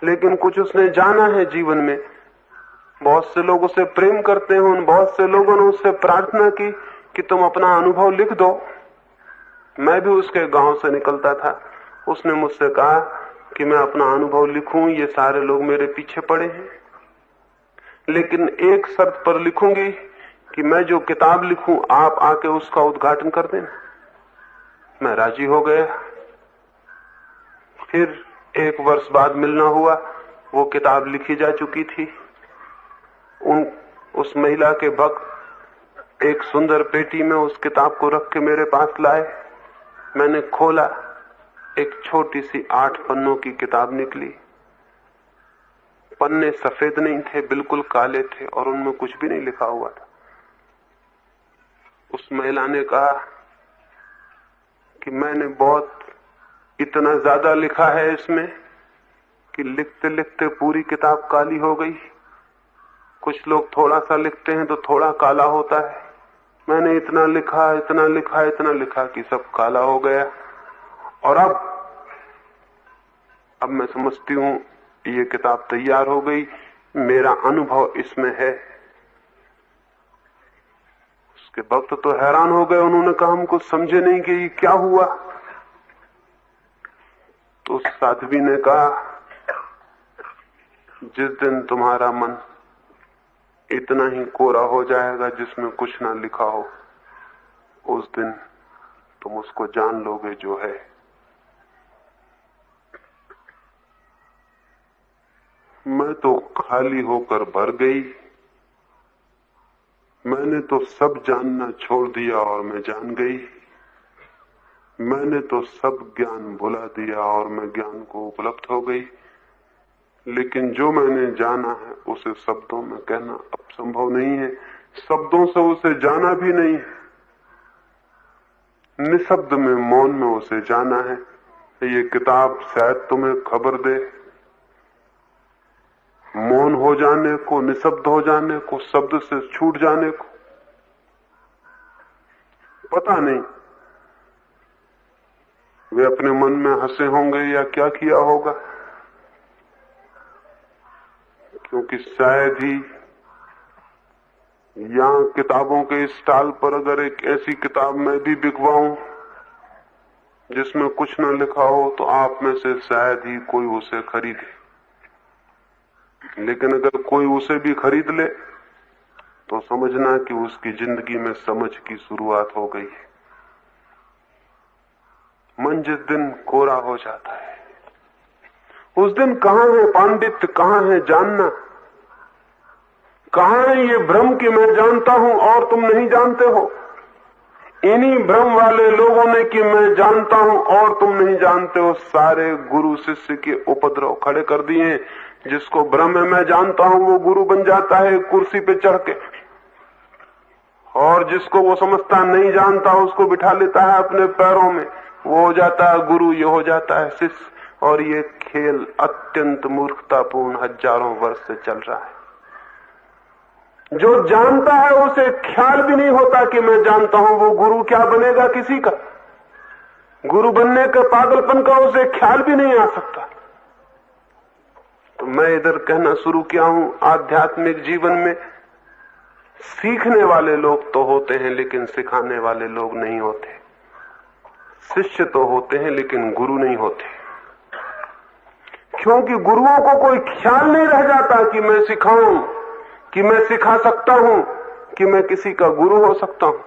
Speaker 1: लेकिन कुछ उसने जाना है जीवन में। बहुत से लोग उसे प्रेम करते हैं, उन बहुत से लोगों ने उससे प्रार्थना की कि तुम अपना अनुभव लिख दो। मैं भी उसके गांव से निकलता था, उसने मुझसे कहा कि मैं अपना अनुभव लिखूं, ये सारे लोग मेरे पीछे पड़े हैं, लेकिन एक शर्त पर लिखूंगी कि मैं जो किताब लिखूं आप आके उसका उद्घाटन कर देना। मैं राजी हो गया। फिर 1 वर्ष बाद मिलना हुआ, वो किताब लिखी जा चुकी थी। उस महिला के भक्त एक सुंदर पेटी में उस किताब को रख के मेरे पास लाए। मैंने खोला, एक छोटी सी 8 पन्नों की किताब निकली। पन्ने सफेद नहीं थे, बिल्कुल काले थे, और उनमें कुछ भी नहीं लिखा हुआ था। उस महिला ने कहा कि मैंने इतना ज्यादा लिखा है इसमें कि लिखते लिखते पूरी किताब काली हो गई। कुछ लोग थोड़ा सा लिखते हैं तो थोड़ा काला होता है। मैंने इतना लिखा कि सब काला हो गया। और अब मैं समझती हूं ये किताब तैयार हो गई, मेरा अनुभव इसमें है। उसके भक्त तो हैरान हो गए, उन्होंने कहा हम कुछ समझे नहीं कि ये क्या हुआ। तो उस साध्वी ने कहा, जिस दिन तुम्हारा मन इतना ही कोरा हो जाएगा जिसमें कुछ ना लिखा हो, उस दिन तुम उसको जान लोगे जो है। मैं तो खाली होकर भर गई। मैंने तो सब जानना छोड़ दिया और मैं जान गई। मैंने तो सब ज्ञान भुला दिया और मैं ज्ञान को उपलब्ध हो गई। लेकिन जो मैंने जाना है उसे शब्दों में कहना अब संभव नहीं है, शब्दों से उसे जाना भी नहीं है। निशब्द में, मौन में उसे जाना है। ये किताब शायद तुम्हें खबर दे मौन हो जाने को, निशब्द हो जाने को, शब्द से छूट जाने को। पता नहीं वे अपने मन में हंसे होंगे या क्या किया होगा, क्योंकि शायद ही यहां किताबों के स्टॉल पर अगर एक ऐसी किताब मैं भी बिकवाऊं जिसमें कुछ न लिखा हो तो आप में से शायद ही कोई उसे खरीदे। लेकिन अगर कोई उसे भी खरीद ले तो समझना कि उसकी जिंदगी में समझ की शुरुआत हो गई है। मन जिस दिन कोरा हो जाता है उस दिन कहां है पांडित्य, कहां है जानना, कहां है ये भ्रम कि मैं जानता हूं और तुम नहीं जानते हो। इन्हीं भ्रम वाले लोगों ने कि मैं जानता हूं और तुम नहीं जानते हो, सारे गुरु शिष्य के उपद्रव खड़े कर दिए। जिसको भ्रम है मैं जानता हूं वो गुरु बन जाता है कुर्सी पे चढ़ के, और जिसको वो समझता नहीं जानता उसको बिठा लेता है अपने पैरों में, वो हो जाता है गुरु, ये हो जाता है शिष्य। और ये खेल अत्यंत मूर्खतापूर्ण हजारों वर्ष से चल रहा है। जो जानता है उसे ख्याल भी नहीं होता कि मैं जानता हूं, वो गुरु क्या बनेगा किसी का। गुरु बनने के पागलपन का उसे ख्याल भी नहीं आ सकता। तो मैं इधर कहना शुरू किया हूं, आध्यात्मिक जीवन में सीखने वाले लोग तो होते हैं लेकिन सिखाने वाले लोग नहीं होते। शिष्य तो होते हैं लेकिन गुरु नहीं होते, क्योंकि गुरुओं को कोई ख्याल नहीं रह जाता कि मैं सिखाऊं, कि मैं सिखा सकता हूं, कि मैं किसी का गुरु हो सकता हूं।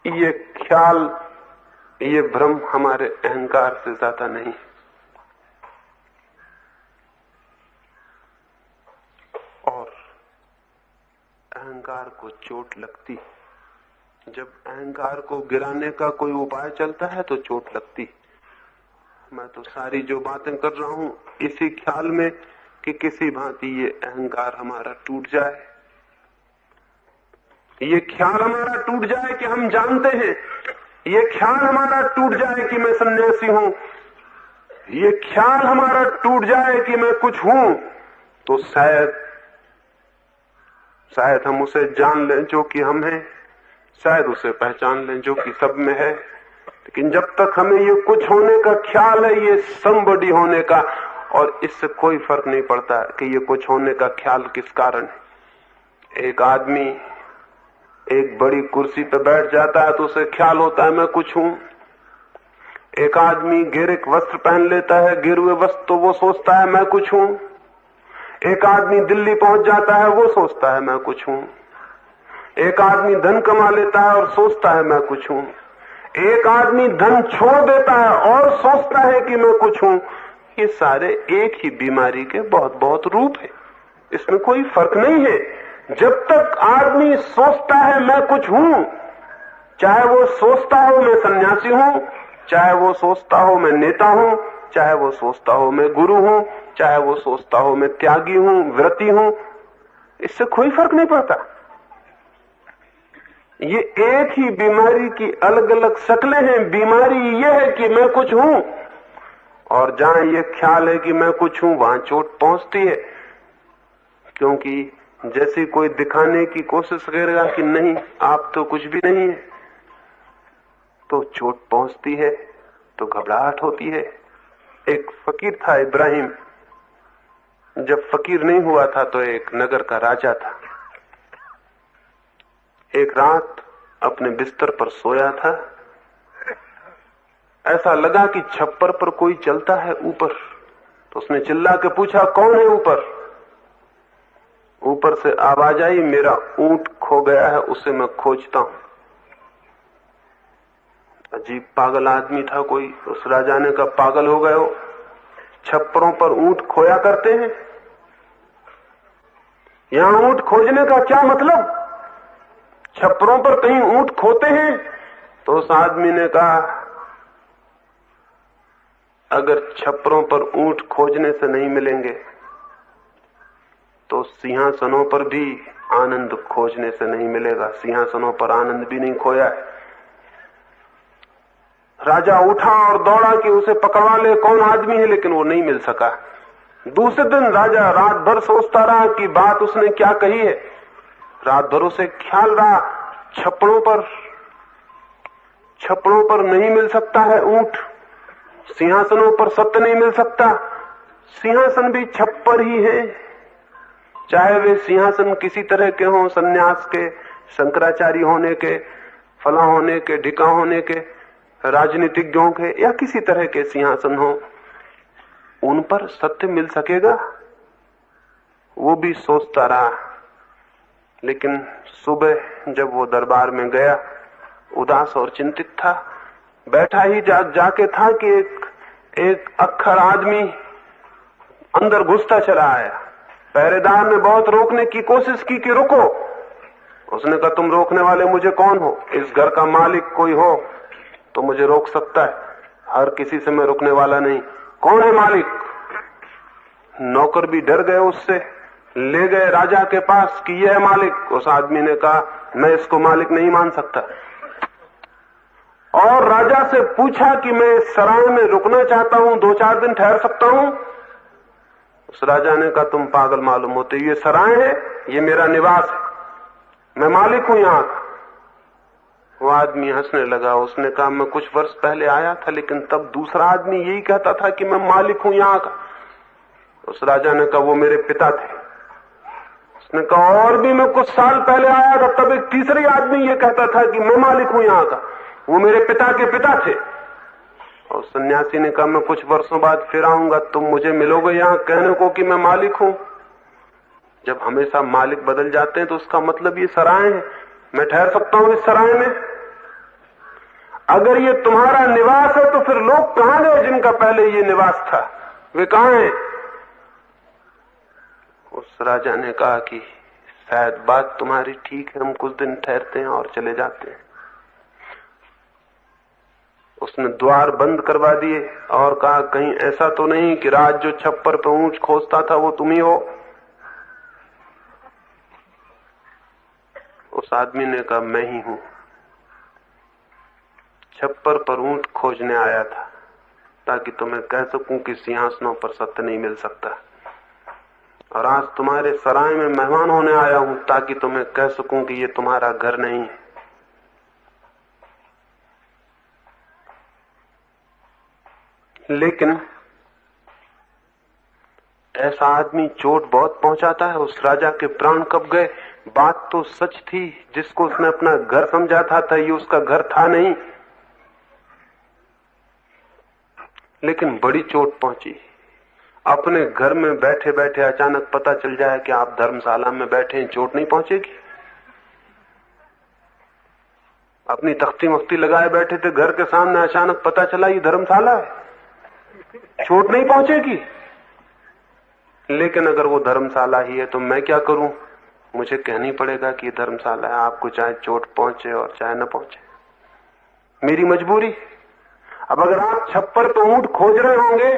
Speaker 1: ये ख्याल, ये भ्रम हमारे अहंकार से ज्यादा नहीं। और अहंकार को चोट लगती। जब अहंकार को गिराने का कोई उपाय चलता है तो चोट लगती। मैं तो सारी जो बातें कर रहा हूं इसी ख्याल में कि किसी भांति ये अहंकार हमारा टूट जाए, ये ख्याल हमारा टूट जाए कि हम जानते हैं, ये ख्याल हमारा टूट जाए कि मैं सन्यासी हूं, ये ख्याल हमारा टूट जाए कि मैं कुछ हूं, तो शायद हम उसे जान लें जो कि हम हैं, शायद उसे पहचान लें जो कि सब में है। लेकिन जब तक हमें ये कुछ होने का ख्याल है, ये समबडी होने का, और इससे कोई फर्क नहीं पड़ता कि ये कुछ होने का ख्याल किस कारण है। एक आदमी एक बड़ी कुर्सी पर बैठ जाता है तो उसे ख्याल होता है मैं कुछ हूं। एक आदमी गिरे वस्त्र पहन लेता है, गिरे वस्त्र, तो वो सोचता है मैं कुछ हूं। एक आदमी दिल्ली पहुंच जाता है, वो सोचता है मैं कुछ हूं। एक आदमी धन कमा लेता है और सोचता है मैं कुछ हूं। एक आदमी धन छोड़ देता है और सोचता है कि मैं कुछ हूं। ये सारे एक ही बीमारी के बहुत बहुत रूप है, इसमें कोई फर्क नहीं है। जब तक आदमी सोचता है मैं कुछ हूं, चाहे वो सोचता हो मैं सन्यासी हूं, चाहे वो सोचता हो मैं नेता हूं, चाहे वो सोचता हो मैं गुरु हूं, चाहे वो सोचता हो मैं त्यागी हूं, व्रती हूं, इससे कोई फर्क नहीं पड़ता। ये एक ही बीमारी की अलग अलग शक्लें हैं। बीमारी ये है कि मैं कुछ हूं, और जहां ये ख्याल है कि मैं कुछ हूं वहां चोट पहुंचती है, क्योंकि जैसे कोई दिखाने की कोशिश करेगा कि नहीं आप तो कुछ भी नहीं है, तो चोट पहुंचती है, तो घबराहट होती है। एक फकीर था इब्राहिम, जब फकीर नहीं हुआ था तो एक नगर का राजा था। एक रात अपने बिस्तर पर सोया था, ऐसा लगा कि छप्पर पर कोई चलता है ऊपर, तो उसने चिल्ला के पूछा कौन है ऊपर। ऊपर से आवाज आई मेरा ऊंट खो गया है, उसे मैं खोजता हूं। अजीब पागल आदमी था कोई, उस राजा ने कहा पागल हो गए हो, छप्परों पर ऊंट खोया करते हैं, यहां ऊंट खोजने का क्या मतलब, छप्परों पर कहीं ऊंट खोते हैं। तो उस आदमी ने कहा अगर छप्परों पर ऊंट खोजने से नहीं मिलेंगे तो सिंहासनों पर भी आनंद खोजने से नहीं मिलेगा, सिंहासनों पर आनंद भी नहीं खोया है। राजा उठा और दौड़ा कि उसे पकड़वा ले, कौन आदमी है, लेकिन वो नहीं मिल सका। दूसरे दिन राजा रात भर सोचता रहा कि बात उसने क्या कही है। रात भर उसे ख्याल रहा छप्पड़ों पर नहीं मिल सकता है ऊंट, सिंहासनों पर सत्य नहीं मिल सकता, सिंहासन भी छप्पर ही है, चाहे वे सिंहासन किसी तरह के हों, सन्यास के, शंकराचार्य होने के, फला होने के, ढिका होने के, राजनीतिज्ञों के, या किसी तरह के सिंहासन हो, उन पर सत्य मिल सकेगा। वो भी सोचता रहा, लेकिन सुबह जब वो दरबार में गया उदास और चिंतित था। बैठा ही जाके था कि एक अक्खर आदमी अंदर घुसता चला आया। पहरेदार ने बहुत रोकने की कोशिश की कि रुको। उसने कहा तुम रोकने वाले मुझे कौन हो, इस घर का मालिक कोई हो तो मुझे रोक सकता है, हर किसी से मैं रुकने वाला नहीं। कौन है मालिक? नौकर भी डर गए उससे, ले गए राजा के पास कि यह है मालिक। उस आदमी ने कहा मैं इसको मालिक नहीं मान सकता, और राजा से पूछा कि मैं इस सराय में रुकना चाहता हूं, 2-4 दिन ठहर सकता हूं। उस राजा ने कहा तुम पागल मालूम होते, ये सराय है, ये मेरा निवास है, मैं मालिक हूं यहां का। वो आदमी हंसने लगा। उसने कहा मैं कुछ वर्ष पहले आया था, लेकिन तब दूसरा आदमी यही कहता था कि मैं मालिक हूं यहां का। उस राजा ने कहा वो मेरे पिता थे। उसने कहा और भी मैं कुछ साल पहले आया था, तब एक तीसरे आदमी ये कहता था कि मैं मालिक हूं यहां का, वो मेरे पिता के पिता थे। और सन्यासी ने कहा मैं कुछ वर्षों बाद फिर आऊंगा, तुम मुझे मिलोगे यहां कहने को कि मैं मालिक हूं। जब हमेशा मालिक बदल जाते हैं तो उसका मतलब ये सराय है, मैं ठहर सकता हूं इस सराय में। अगर ये तुम्हारा निवास है तो फिर लोग कहां गए जिनका पहले ये निवास था, वे कहां हैं? उस राजा ने कहा कि शायद बात तुम्हारी ठीक है, हम कुछ दिन ठहरते हैं और चले जाते हैं। उसने द्वार बंद करवा दिए और कहा, कहीं ऐसा तो नहीं कि रात जो छप्पर पे ऊंच खोजता था वो तुम ही हो? उस आदमी ने कहा, मैं ही हूं। छप्पर पर ऊंट खोजने आया था ताकि तुम्हें कह सकूं कि सिंहासनों पर सत्य नहीं मिल सकता, और आज तुम्हारे सराय में मेहमान होने आया हूं ताकि तुम्हें कह सकूं कि ये तुम्हारा घर नहीं है। लेकिन ऐसा आदमी चोट बहुत पहुंचाता है। उस राजा के प्राण कब गए? बात तो सच थी, जिसको उसने अपना घर समझा था ये उसका घर था नहीं, लेकिन बड़ी चोट पहुंची। अपने घर में बैठे बैठे अचानक पता चल जाए कि आप धर्मशाला में बैठे हैं, चोट नहीं पहुंचेगी? अपनी तख्ती मख्ती लगाए बैठे थे घर के सामने, अचानक पता चला ये धर्मशाला है, चोट नहीं पहुंचेगी? लेकिन अगर वो धर्मशाला ही है तो मैं क्या करूं? मुझे कहनी पड़ेगा कि ये धर्मशाला है, आपको चाहे चोट पहुंचे और चाहे न पहुंचे, मेरी मजबूरी। अब अगर आप छप्पर पे ऊंट खोज रहे होंगे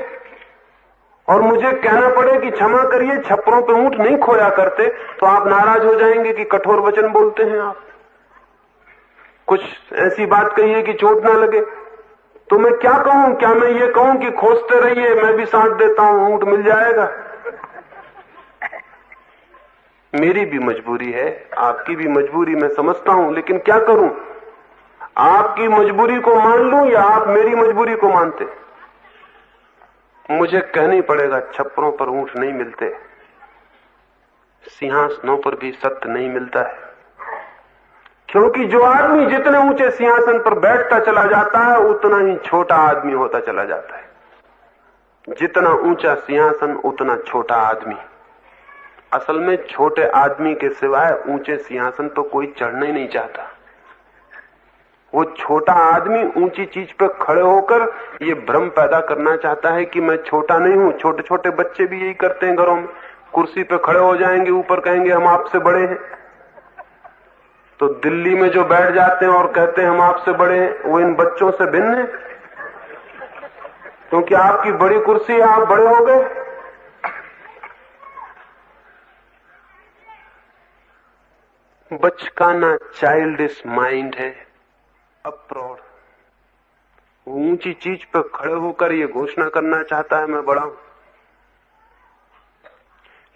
Speaker 1: और मुझे कहना पड़े कि क्षमा करिए छप्परों पे ऊंट नहीं खोया करते, तो आप नाराज हो जाएंगे कि कठोर वचन बोलते हैं आप, कुछ ऐसी बात कहिए कि चोट ना लगे। तो मैं क्या कहूं? क्या मैं ये कहूं कि खोजते रहिए, मैं भी साथ देता हूं, ऊंट मिल जाएगा? मेरी भी मजबूरी है, आपकी भी मजबूरी मैं समझता हूं, लेकिन क्या करूं? आपकी मजबूरी को मान लूं या आप मेरी मजबूरी को मानते? मुझे कहनी पड़ेगा छप्परों पर ऊंट नहीं मिलते, सिंहासनों पर भी सत्य नहीं मिलता है, क्योंकि जो आदमी जितने ऊंचे सिंहासन पर बैठता चला जाता है उतना ही छोटा आदमी होता चला जाता है। जितना ऊंचा सिंहासन उतना छोटा आदमी। असल में छोटे आदमी के सिवाय ऊंचे सिंहासन पर कोई चढ़ना ही नहीं चाहता। वो छोटा आदमी ऊंची चीज पर खड़े होकर ये भ्रम पैदा करना चाहता है कि मैं छोटा नहीं हूं। छोटे छोटे बच्चे भी यही करते हैं, घरों में कुर्सी पे खड़े हो जाएंगे, ऊपर कहेंगे हम आपसे बड़े हैं। तो दिल्ली में जो बैठ जाते हैं और कहते हैं हम आपसे बड़े हैं, वो इन बच्चों से भिन्न है, क्योंकि आपकी बड़ी कुर्सी है, आप बड़े हो गए। बचकाना चाइल्डिश माइंड है, अप्रौढ़। ऊंची चीज पर खड़े होकर ये घोषणा करना चाहता है मैं बड़ा हूं,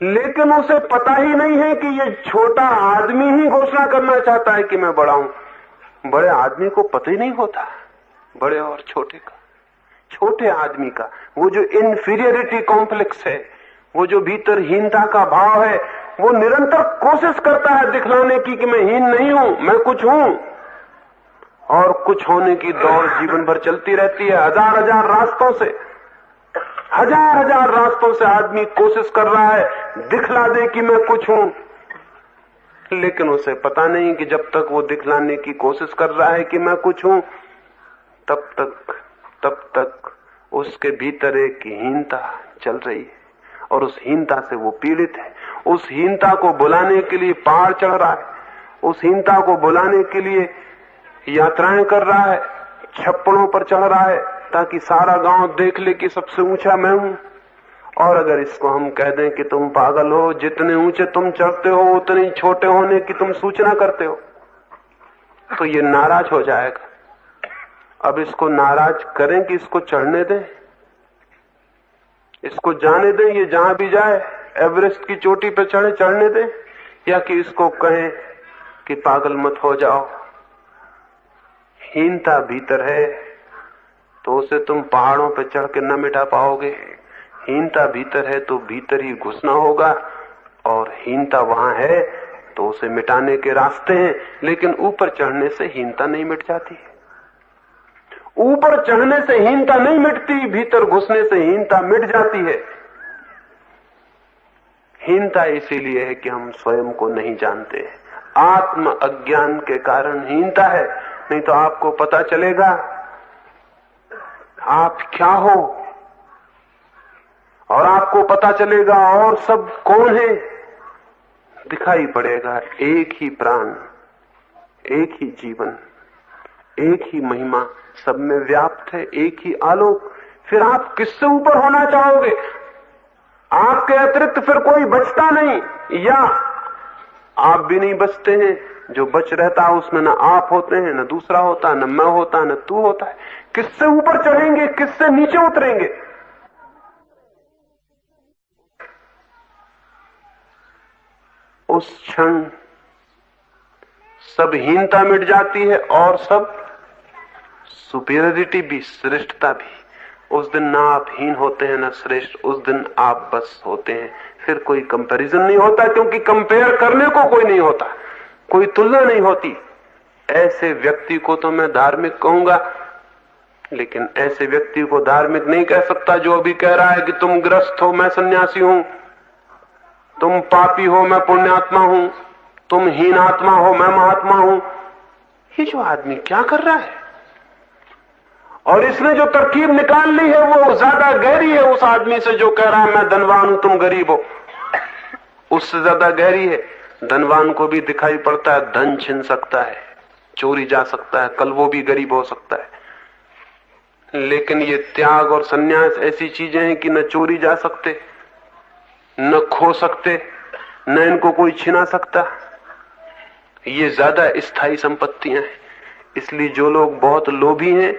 Speaker 1: लेकिन उसे पता ही नहीं है कि ये छोटा आदमी ही घोषणा करना चाहता है कि मैं बड़ा हूं। बड़े आदमी को पता ही नहीं होता बड़े और छोटे का। छोटे आदमी का वो जो इंफीरियरिटी कॉम्प्लेक्स है, वो जो भीतर हीनता का भाव है, वो निरंतर कोशिश करता है दिखलाने की कि मैं हीन नहीं हूं, मैं कुछ हूं। और कुछ होने की दौड़ जीवन भर चलती रहती है। हजार हजार रास्तों से, हजार हजार रास्तों से आदमी कोशिश कर रहा है दिखला दे कि मैं कुछ हूं, लेकिन उसे पता नहीं कि जब तक वो दिखलाने की कोशिश कर रहा है कि मैं कुछ हूं, तब तक उसके भीतर एक हीनता चल रही है, और उस हीनता से वो पीड़ित है। उस हीनता को बुलाने के लिए पहाड़ चढ़ रहा है, उस हीनता को बुलाने के लिए यात्राएं कर रहा है, छप्पड़ों पर चढ़ रहा है ताकि सारा गांव देख ले कि सबसे ऊंचा मैं हूं। और अगर इसको हम कह दें कि तुम पागल हो, जितने ऊंचे तुम चढ़ते हो उतने ही छोटे होने की तुम सूचना करते हो, तो ये नाराज हो जाएगा। अब इसको नाराज करें कि इसको चढ़ने दें, इसको जाने दें, ये जहां भी जाए एवरेस्ट की चोटी पे चढ़ने दें, या कि इसको कहें कि पागल मत हो जाओ। हीनता भीतर है तो उसे तुम पहाड़ों पे चढ़ के न मिटा पाओगे। हीनता भीतर है तो भीतर ही घुसना होगा, और हीनता वहां है तो उसे मिटाने के रास्ते हैं, लेकिन ऊपर चढ़ने से हीनता नहीं मिट जाती। ऊपर चढ़ने से हीनता नहीं मिटती, भीतर घुसने से हीनता मिट जाती है। हीनता इसीलिए है कि हम स्वयं को नहीं जानते। आत्म अज्ञान के कारण हीनता है, नहीं तो आपको पता चलेगा आप क्या हो, और आपको पता चलेगा और सब कौन है। दिखाई पड़ेगा एक ही प्राण, एक ही जीवन, एक ही महिमा सब में व्याप्त है, एक ही आलोक। फिर आप किससे ऊपर होना चाहोगे? आपके अतिरिक्त फिर कोई बचता नहीं, या आप भी नहीं बचते हैं। जो बच रहता है उसमें न आप होते हैं, न दूसरा होता है, न मैं होता है, न तू होता है। किससे ऊपर चढ़ेंगे, किससे नीचे उतरेंगे? उस क्षण सब हीनता मिट जाती है और सब सुपीरियरिटी भी, श्रेष्ठता भी। उस दिन ना आप हीन होते हैं ना श्रेष्ठ, उस दिन आप बस होते हैं। फिर कोई कंपैरिजन नहीं होता, क्योंकि कंपेयर करने को कोई नहीं होता, कोई तुलना नहीं होती। ऐसे व्यक्ति को तो मैं धार्मिक कहूंगा, लेकिन ऐसे व्यक्ति को धार्मिक नहीं कह सकता जो अभी कह रहा है कि तुम ग्रस्त हो, मैं सन्यासी हूं, तुम पापी हो, मैं पुण्यात्मा हूं, तुम हीन आत्मा हो, मैं महात्मा हूं। ये जो आदमी क्या कर रहा है? और इसने जो तरकीब निकाल ली है वो ज्यादा गहरी है उस आदमी से जो कह रहा है मैं धनवान हूं, तुम गरीब हो। उससे ज्यादा गहरी है। धनवान को भी दिखाई पड़ता है धन छिन सकता है, चोरी जा सकता है, कल वो भी गरीब हो सकता है। लेकिन ये त्याग और सन्यास ऐसी चीजें हैं कि न चोरी जा सकते, न खो सकते, न इनको कोई छिना सकता। ये ज्यादा स्थायी संपत्तियां हैं। इसलिए जो लोग बहुत लोभी हैं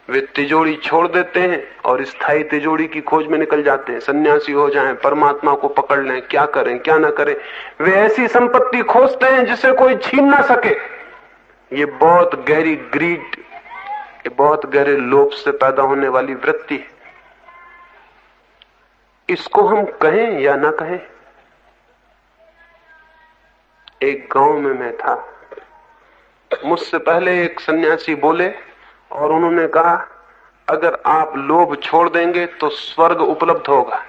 Speaker 1: वे तिजोरी छोड़ देते हैं और स्थायी तिजोरी की खोज में निकल जाते हैं। सन्यासी हो जाएं, परमात्मा को पकड़ लें, क्या करें क्या ना करें। वे ऐसी संपत्ति खोजते हैं जिसे कोई छीन ना सके। ये बहुत गहरी ग्रीड, ये बहुत गहरे लोभ से पैदा होने वाली वृत्ति है। इसको हम कहें या ना कहें। एक गांव में मैं था, मुझसे पहले एक सन्यासी बोले और उन्होंने कहा अगर आप लोभ छोड़ देंगे तो स्वर्ग उपलब्ध होगा।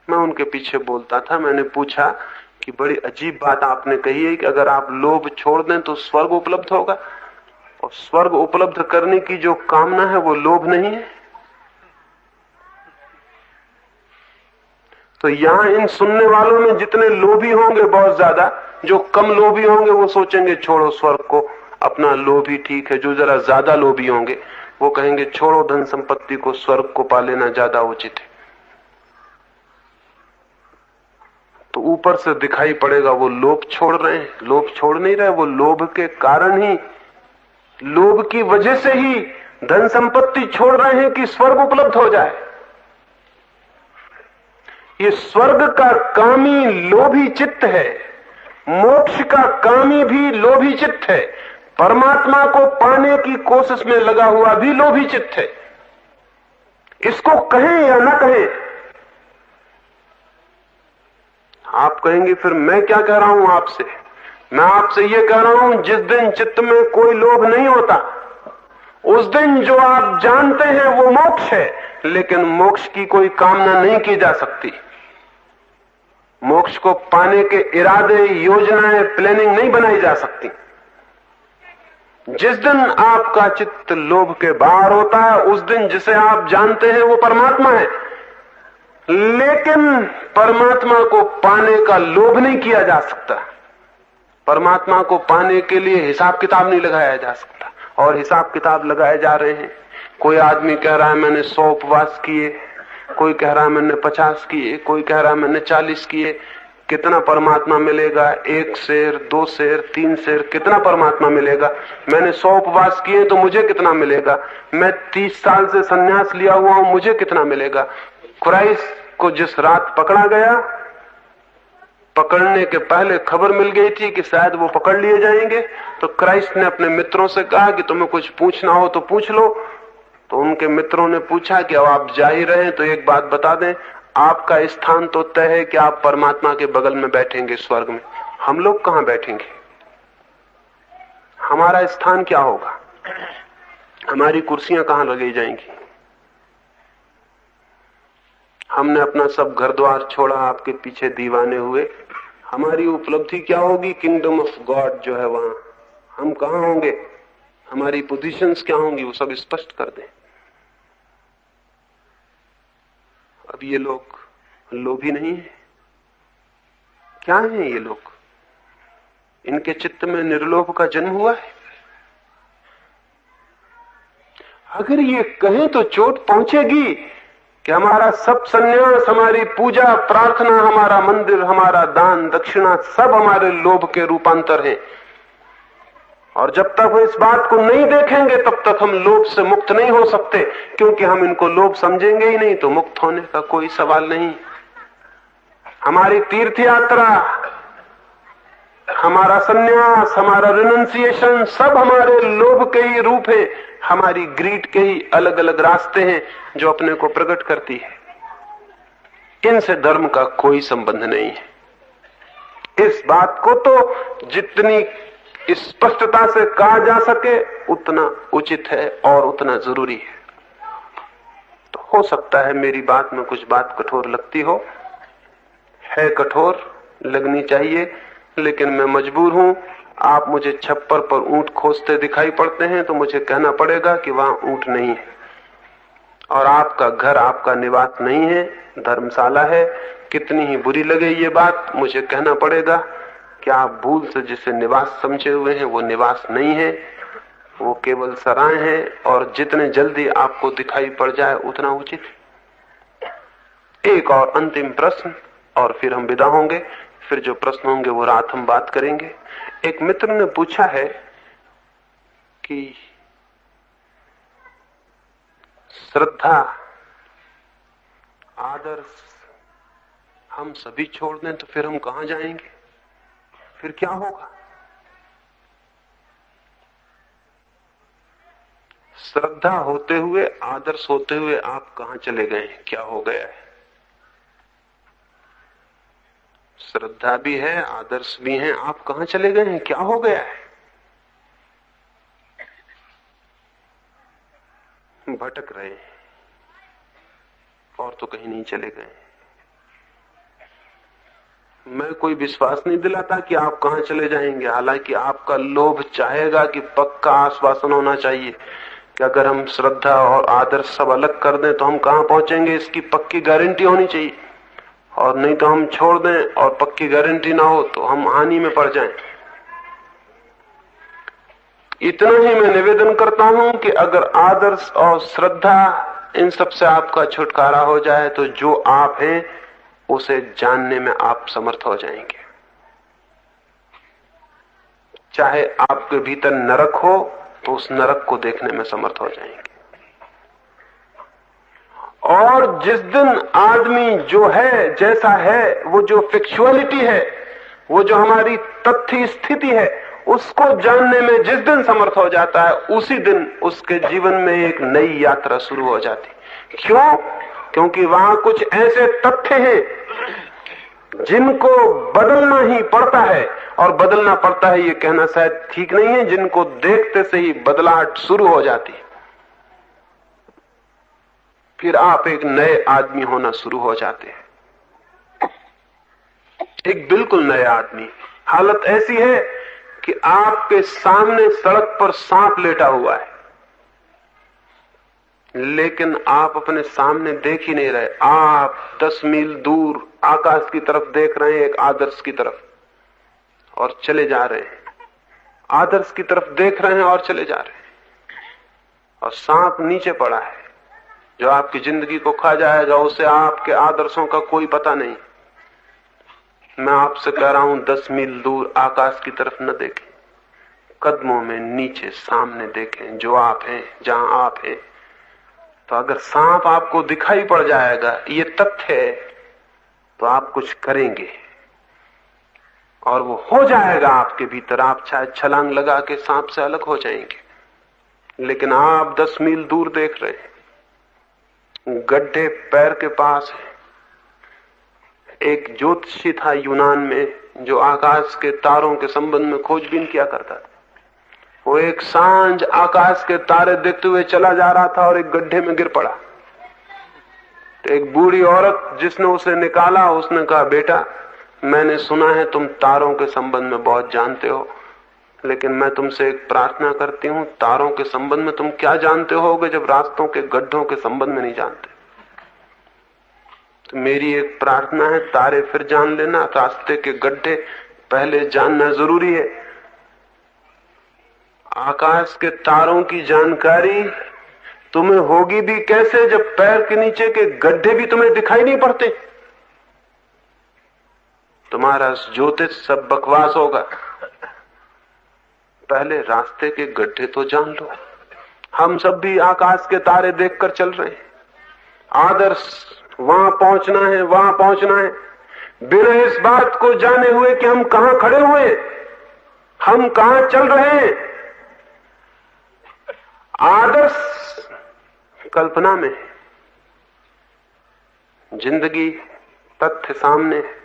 Speaker 1: मैं उनके पीछे बोलता था। मैंने पूछा कि बड़ी अजीब बात आपने कही है कि अगर आप लोभ छोड़ दें तो स्वर्ग उपलब्ध होगा, और स्वर्ग उपलब्ध करने की जो कामना है वो लोभ नहीं है। तो यहां इन सुनने वालों में जितने लोभी होंगे बहुत ज्यादा, जो कम लोभी होंगे वो सोचेंगे छोड़ो स्वर्ग को, अपना लोभ ही ठीक है। जो जरा ज्यादा लोभी होंगे वो कहेंगे छोड़ो धन संपत्ति को, स्वर्ग को पा लेना ज्यादा उचित है। तो ऊपर से दिखाई पड़ेगा वो लोभ छोड़ रहे हैं, लोभ छोड़ नहीं रहे, वो लोभ के कारण ही, लोभ की वजह से ही धन संपत्ति छोड़ रहे हैं कि स्वर्ग उपलब्ध हो जाए। ये स्वर्ग का कामी लोभी चित्त है, मोक्ष का कामी भी लोभी चित्त है, परमात्मा को पाने की कोशिश में लगा हुआ भी लोभी चित्त है। इसको कहें या ना कहें। आप कहेंगे फिर मैं क्या कह रहा हूं आपसे? मैं आपसे ये कह रहा हूं जिस दिन चित्त में कोई लोभ नहीं होता उस दिन जो आप जानते हैं वो मोक्ष है, लेकिन मोक्ष की कोई कामना नहीं की जा सकती। मोक्ष को पाने के इरादे, योजनाएं, प्लानिंग नहीं बनाई जा सकती। जिस दिन आपका चित्त लोभ के बाहर होता है उस दिन जिसे आप जानते हैं वो परमात्मा है, लेकिन परमात्मा को पाने का लोभ नहीं किया जा सकता। परमात्मा को पाने के लिए हिसाब किताब नहीं लगाया जा सकता, और हिसाब किताब लगाए जा रहे हैं। कोई आदमी कह रहा है मैंने 100 उपवास किए, कोई कह रहा है मैंने 50 किए, कोई कह रहा है मैंने 40 किए। कितना परमात्मा मिलेगा? 1 शेर, 2 शेर, 3 शेर, कितना परमात्मा मिलेगा? मैंने 100 उपवास किए तो मुझे कितना मिलेगा? मैं 30 साल से सन्यास लिया हुआ हूं, मुझे कितना मिलेगा? क्राइस्ट को जिस रात पकड़ा गया, पकड़ने के पहले खबर मिल गई थी कि शायद वो पकड़ लिए जाएंगे, तो क्राइस्ट ने अपने मित्रों से कहा कि तुम्हें कुछ पूछना हो तो पूछ लो। तो उनके मित्रों ने पूछा कि अब आप जा ही रहे हैं तो एक बात बता दें, आपका स्थान तो तय है कि आप परमात्मा के बगल में बैठेंगे स्वर्ग में। हम लोग कहां बैठेंगे? हमारा स्थान क्या होगा? हमारी कुर्सियां कहां लगाई जाएंगी? हमने अपना सब घर द्वार छोड़ा, आपके पीछे दीवाने हुए। हमारी उपलब्धि क्या होगी? किंगडम ऑफ गॉड जो है वहां हम कहां होंगे? हमारी पोजीशंस क्या होंगी? वो सब स्पष्ट कर दें। अब ये लोग लोभी नहीं है, क्या है ये लोग? इनके चित्त में निर्लोभ का जन्म हुआ है? अगर ये कहें तो चोट पहुंचेगी कि हमारा सब संन्यास, हमारी पूजा प्रार्थना, हमारा मंदिर, हमारा दान दक्षिणा सब हमारे लोभ के रूपांतर हैं। और जब तक वो इस बात को नहीं देखेंगे तब तक हम लोभ से मुक्त नहीं हो सकते, क्योंकि हम इनको लोभ समझेंगे ही नहीं तो मुक्त होने का कोई सवाल नहीं। हमारी तीर्थ यात्रा, हमारा संन्यास, हमारा रिनंसिएशन सब हमारे लोभ के ही रूप है, हमारी ग्रीड के ही अलग अलग रास्ते हैं जो अपने को प्रकट करती है। इनसे धर्म का कोई संबंध नहीं है। इस बात को तो जितनी स्पष्टता से कहा जा सके उतना उचित है और उतना जरूरी है। तो हो सकता है मेरी बात में कुछ बात कठोर लगती हो, है कठोर, लगनी चाहिए, लेकिन मैं मजबूर हूं। आप मुझे छप्पर पर ऊंट खोजते दिखाई पड़ते हैं तो मुझे कहना पड़ेगा कि वहां ऊंट नहीं है, और आपका घर, आपका निवास नहीं है, धर्मशाला है। कितनी ही बुरी लगे ये बात, मुझे कहना पड़ेगा कि आप भूल से जिसे निवास समझे हुए हैं वो निवास नहीं है, वो केवल सराय है, और जितने जल्दी आपको दिखाई पड़ जाए उतना उचित। एक और अंतिम प्रश्न और फिर हम विदा होंगे। फिर जो प्रश्न होंगे वो रात हम बात करेंगे। एक मित्र ने पूछा है कि श्रद्धा, आदर्श हम सभी छोड़ दें तो फिर हम कहां जाएंगे, फिर क्या होगा? श्रद्धा होते हुए, आदर्श होते हुए आप कहां चले गए, क्या हो गया है? श्रद्धा भी है, आदर्श भी हैं, आप कहां चले गए हैं, क्या हो गया है? भटक रहे हैं और तो कहीं नहीं चले गए। मैं कोई विश्वास नहीं दिलाता कि आप कहां चले जाएंगे, हालांकि आपका लोभ चाहेगा कि पक्का आश्वासन होना चाहिए कि अगर हम श्रद्धा और आदर्श सब अलग कर दें तो हम कहां पहुंचेंगे, इसकी पक्की गारंटी होनी चाहिए। और नहीं तो हम छोड़ दें और पक्की गारंटी ना हो तो हम हानि में पड़ जाएं। इतना ही मैं निवेदन करता हूं कि अगर आदर्श और श्रद्धा इन सब से आपका छुटकारा हो जाए तो जो आप हैं उसे जानने में आप समर्थ हो जाएंगे। चाहे आपके भीतर नरक हो तो उस नरक को देखने में समर्थ हो जाएंगे। और जिस दिन आदमी जो है, जैसा है, वो जो फिक्चुअलिटी है, वो जो हमारी तथ्य स्थिति है, उसको जानने में जिस दिन समर्थ हो जाता है उसी दिन उसके जीवन में एक नई यात्रा शुरू हो जाती। क्यों? क्योंकि वहां कुछ ऐसे तथ्य हैं जिनको बदलना ही पड़ता है, और बदलना पड़ता है ये कहना शायद ठीक नहीं है, जिनको देखते से ही बदलाहट शुरू हो जाती है। फिर आप एक नए आदमी होना शुरू हो जाते हैं, एक बिल्कुल नए आदमी। हालत ऐसी है कि आपके सामने सड़क पर सांप लेटा हुआ है, लेकिन आप अपने सामने देख ही नहीं रहे। आप 10 मील दूर आकाश की तरफ देख रहे हैं, एक आदर्श की तरफ, और चले जा रहे हैं। आदर्श की तरफ देख रहे हैं और चले जा रहे हैं, और सांप नीचे पड़ा है जो आपकी जिंदगी को खा जाएगा। उसे आपके आदर्शों का कोई पता नहीं। मैं आपसे कह रहा हूं 10 मील दूर आकाश की तरफ न देखें, कदमों में नीचे सामने देखें जो आप हैं, जहां आप हैं। तो अगर सांप आपको दिखाई पड़ जाएगा, ये तथ्य है, तो आप कुछ करेंगे और वो हो जाएगा आपके भीतर। आप शायद छलांग लगा के सांप से अलग हो जाएंगे, लेकिन आप 10 मील दूर देख रहे हैं, गड्ढे पैर के पास है। एक ज्योतिषी था यूनान में जो आकाश के तारों के संबंध में खोजबीन किया करता था। वो एक सांझ आकाश के तारे देखते हुए चला जा रहा था और एक गड्ढे में गिर पड़ा। तो एक बूढ़ी औरत जिसने उसे निकाला, उसने कहा, बेटा मैंने सुना है तुम तारों के संबंध में बहुत जानते हो, लेकिन मैं तुमसे एक प्रार्थना करती हूं, तारों के संबंध में तुम क्या जानते होगे जब रास्तों के गड्ढों के संबंध में नहीं जानते। तो मेरी एक प्रार्थना है, तारे फिर जान लेना, रास्ते के गड्ढे पहले जानना जरूरी है। आकाश के तारों की जानकारी तुम्हें होगी भी कैसे जब पैर के नीचे के गड्ढे भी तुम्हें दिखाई नहीं पड़ते। तुम्हारा ज्योतिष सब बकवास होगा। पहले रास्ते के गड्ढे तो जान लो। हम सब भी आकाश के तारे देखकर चल रहे हैं। आदर्श वहां पहुंचना है, वहां पहुंचना है, बिना इस बात को जाने हुए कि हम कहां खड़े हुए, हम कहां चल रहे हैं। आदर्श कल्पना में, जिंदगी तथ्य सामने है।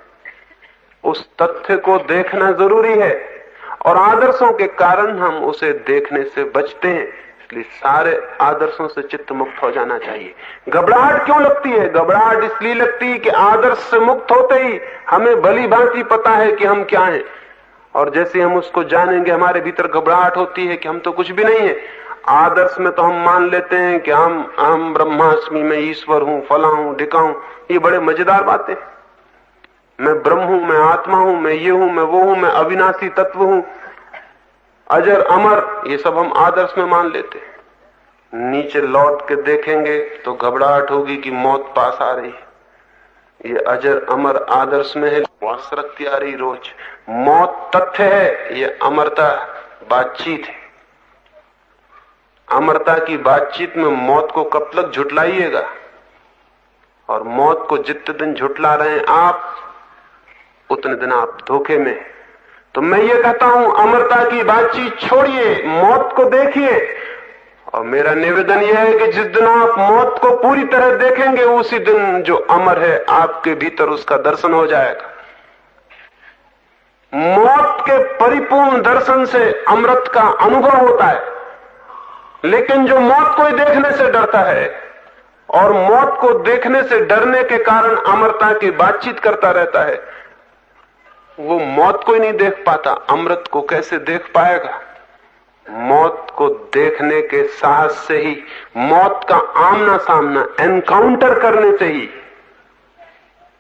Speaker 1: उस तथ्य को देखना जरूरी है और आदर्शों के कारण हम उसे देखने से बचते हैं। इसलिए सारे आदर्शों से चित्त मुक्त हो जाना चाहिए। घबराहट क्यों लगती है? घबराहट इसलिए लगती है कि आदर्श से मुक्त होते ही हमें भली भांति पता है कि हम क्या हैं, और जैसे हम उसको जानेंगे हमारे भीतर घबराहट होती है कि हम तो कुछ भी नहीं है। आदर्श में तो हम मान लेते हैं कि हम ब्रह्मास्मि, मैं ईश्वर हूं, फला हूं, ढिका हूं। ये बड़े मजेदार बातें। मैं ब्रह्म हूं, मैं आत्मा हूं, मैं ये हूं, मैं वो हूं, मैं अविनाशी तत्व हूं, अजर अमर, ये सब हम आदर्श में मान लेते हैं। नीचे लौट के देखेंगे तो घबराहट होगी कि मौत पास आ रही है। ये अजर अमर आदर्श में है, सरकती आ रही रोज। मौत तथ्य है, ये अमरता बातचीत है। अमरता की बातचीत में मौत को कब तक झुटलाइएगा? और मौत को जितने दिन झुटला रहे हैं आप, उतने दिन आप धोखे में। तो मैं ये कहता हूं, अमरता की बातचीत छोड़िए, मौत को देखिए। और मेरा निवेदन यह है कि जिस दिन आप मौत को पूरी तरह देखेंगे, उसी दिन जो अमर है आपके भीतर उसका दर्शन हो जाएगा। मौत के परिपूर्ण दर्शन से अमृत का अनुभव होता है। लेकिन जो मौत को देखने से डरता है और मौत को देखने से डरने के कारण अमरता की बातचीत करता रहता है, वो मौत को ही नहीं देख पाता, अमृत को कैसे देख पाएगा? मौत को देखने के साहस से ही, मौत का आमना सामना एनकाउंटर करने से ही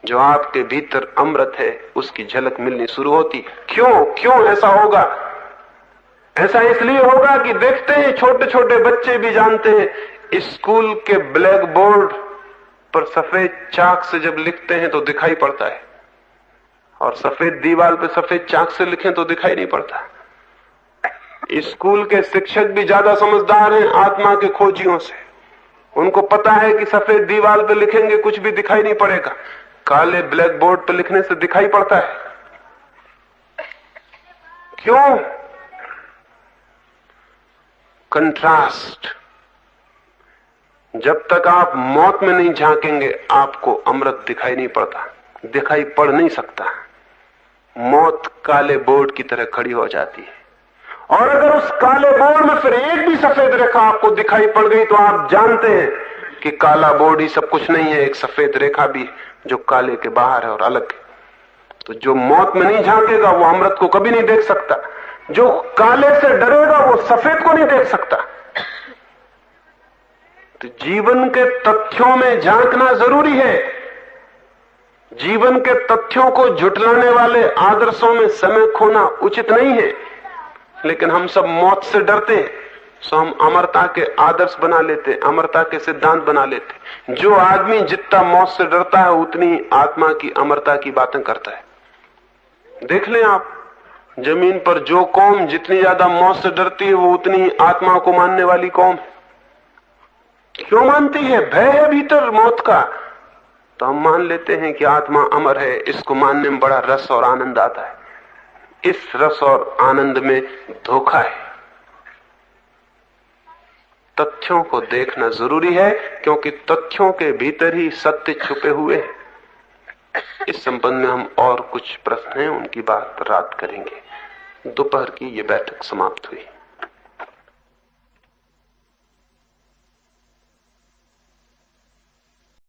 Speaker 1: जो आपके भीतर अमृत है उसकी झलक मिलनी शुरू होती। क्यों ऐसा होगा? ऐसा इसलिए होगा कि देखते हैं, छोटे छोटे बच्चे भी जानते हैं, स्कूल के ब्लैक बोर्ड पर सफेद चाक से जब लिखते हैं तो दिखाई पड़ता है, और सफेद दीवार पे सफेद चाक से लिखें तो दिखाई नहीं पड़ता। स्कूल के शिक्षक भी ज्यादा समझदार हैं आत्मा के खोजियों से। उनको पता है कि सफेद दीवार पे लिखेंगे कुछ भी दिखाई नहीं पड़ेगा, काले ब्लैक बोर्ड पे लिखने से दिखाई पड़ता है। क्यों? कंट्रास्ट। जब तक आप मौत में नहीं झांकेंगे आपको अमृत दिखाई नहीं पड़ता, दिखाई पड़ नहीं सकता। मौत काले बोर्ड की तरह खड़ी हो जाती है, और अगर उस काले बोर्ड में फिर एक भी सफेद रेखा आपको दिखाई पड़ गई तो आप जानते हैं कि काला बोर्ड ही सब कुछ नहीं है, एक सफेद रेखा भी जो काले के बाहर है और अलग है। तो जो मौत में नहीं झांकेगा वो अमृत को कभी नहीं देख सकता। जो काले से डरेगा वो सफेद को नहीं देख सकता। तो जीवन के तथ्यों में झांकना जरूरी है। जीवन के तथ्यों को झुटलाने वाले आदर्शों में समय खोना उचित नहीं है। लेकिन हम सब मौत से डरते हैं, सो हम अमरता के आदर्श बना लेते, अमरता के सिद्धांत बना लेते। जो आदमी जितना मौत से डरता है उतनी आत्मा की अमरता की बातें करता है। देख लें आप, जमीन पर जो कौम जितनी ज्यादा मौत से डरती है वो उतनी ही आत्मा को मानने वाली कौम है। क्यों मानती है? भय है भीतर मौत का। तो हम मान लेते हैं कि आत्मा अमर है, इसको मानने में बड़ा रस और आनंद आता है। इस रस और आनंद में धोखा है। तथ्यों को देखना जरूरी है, क्योंकि तथ्यों के भीतर ही सत्य छुपे हुए हैं। इस संबंध में हम और कुछ प्रश्न हैं, उनकी बात रात करेंगे। दोपहर की ये बैठक समाप्त हुई।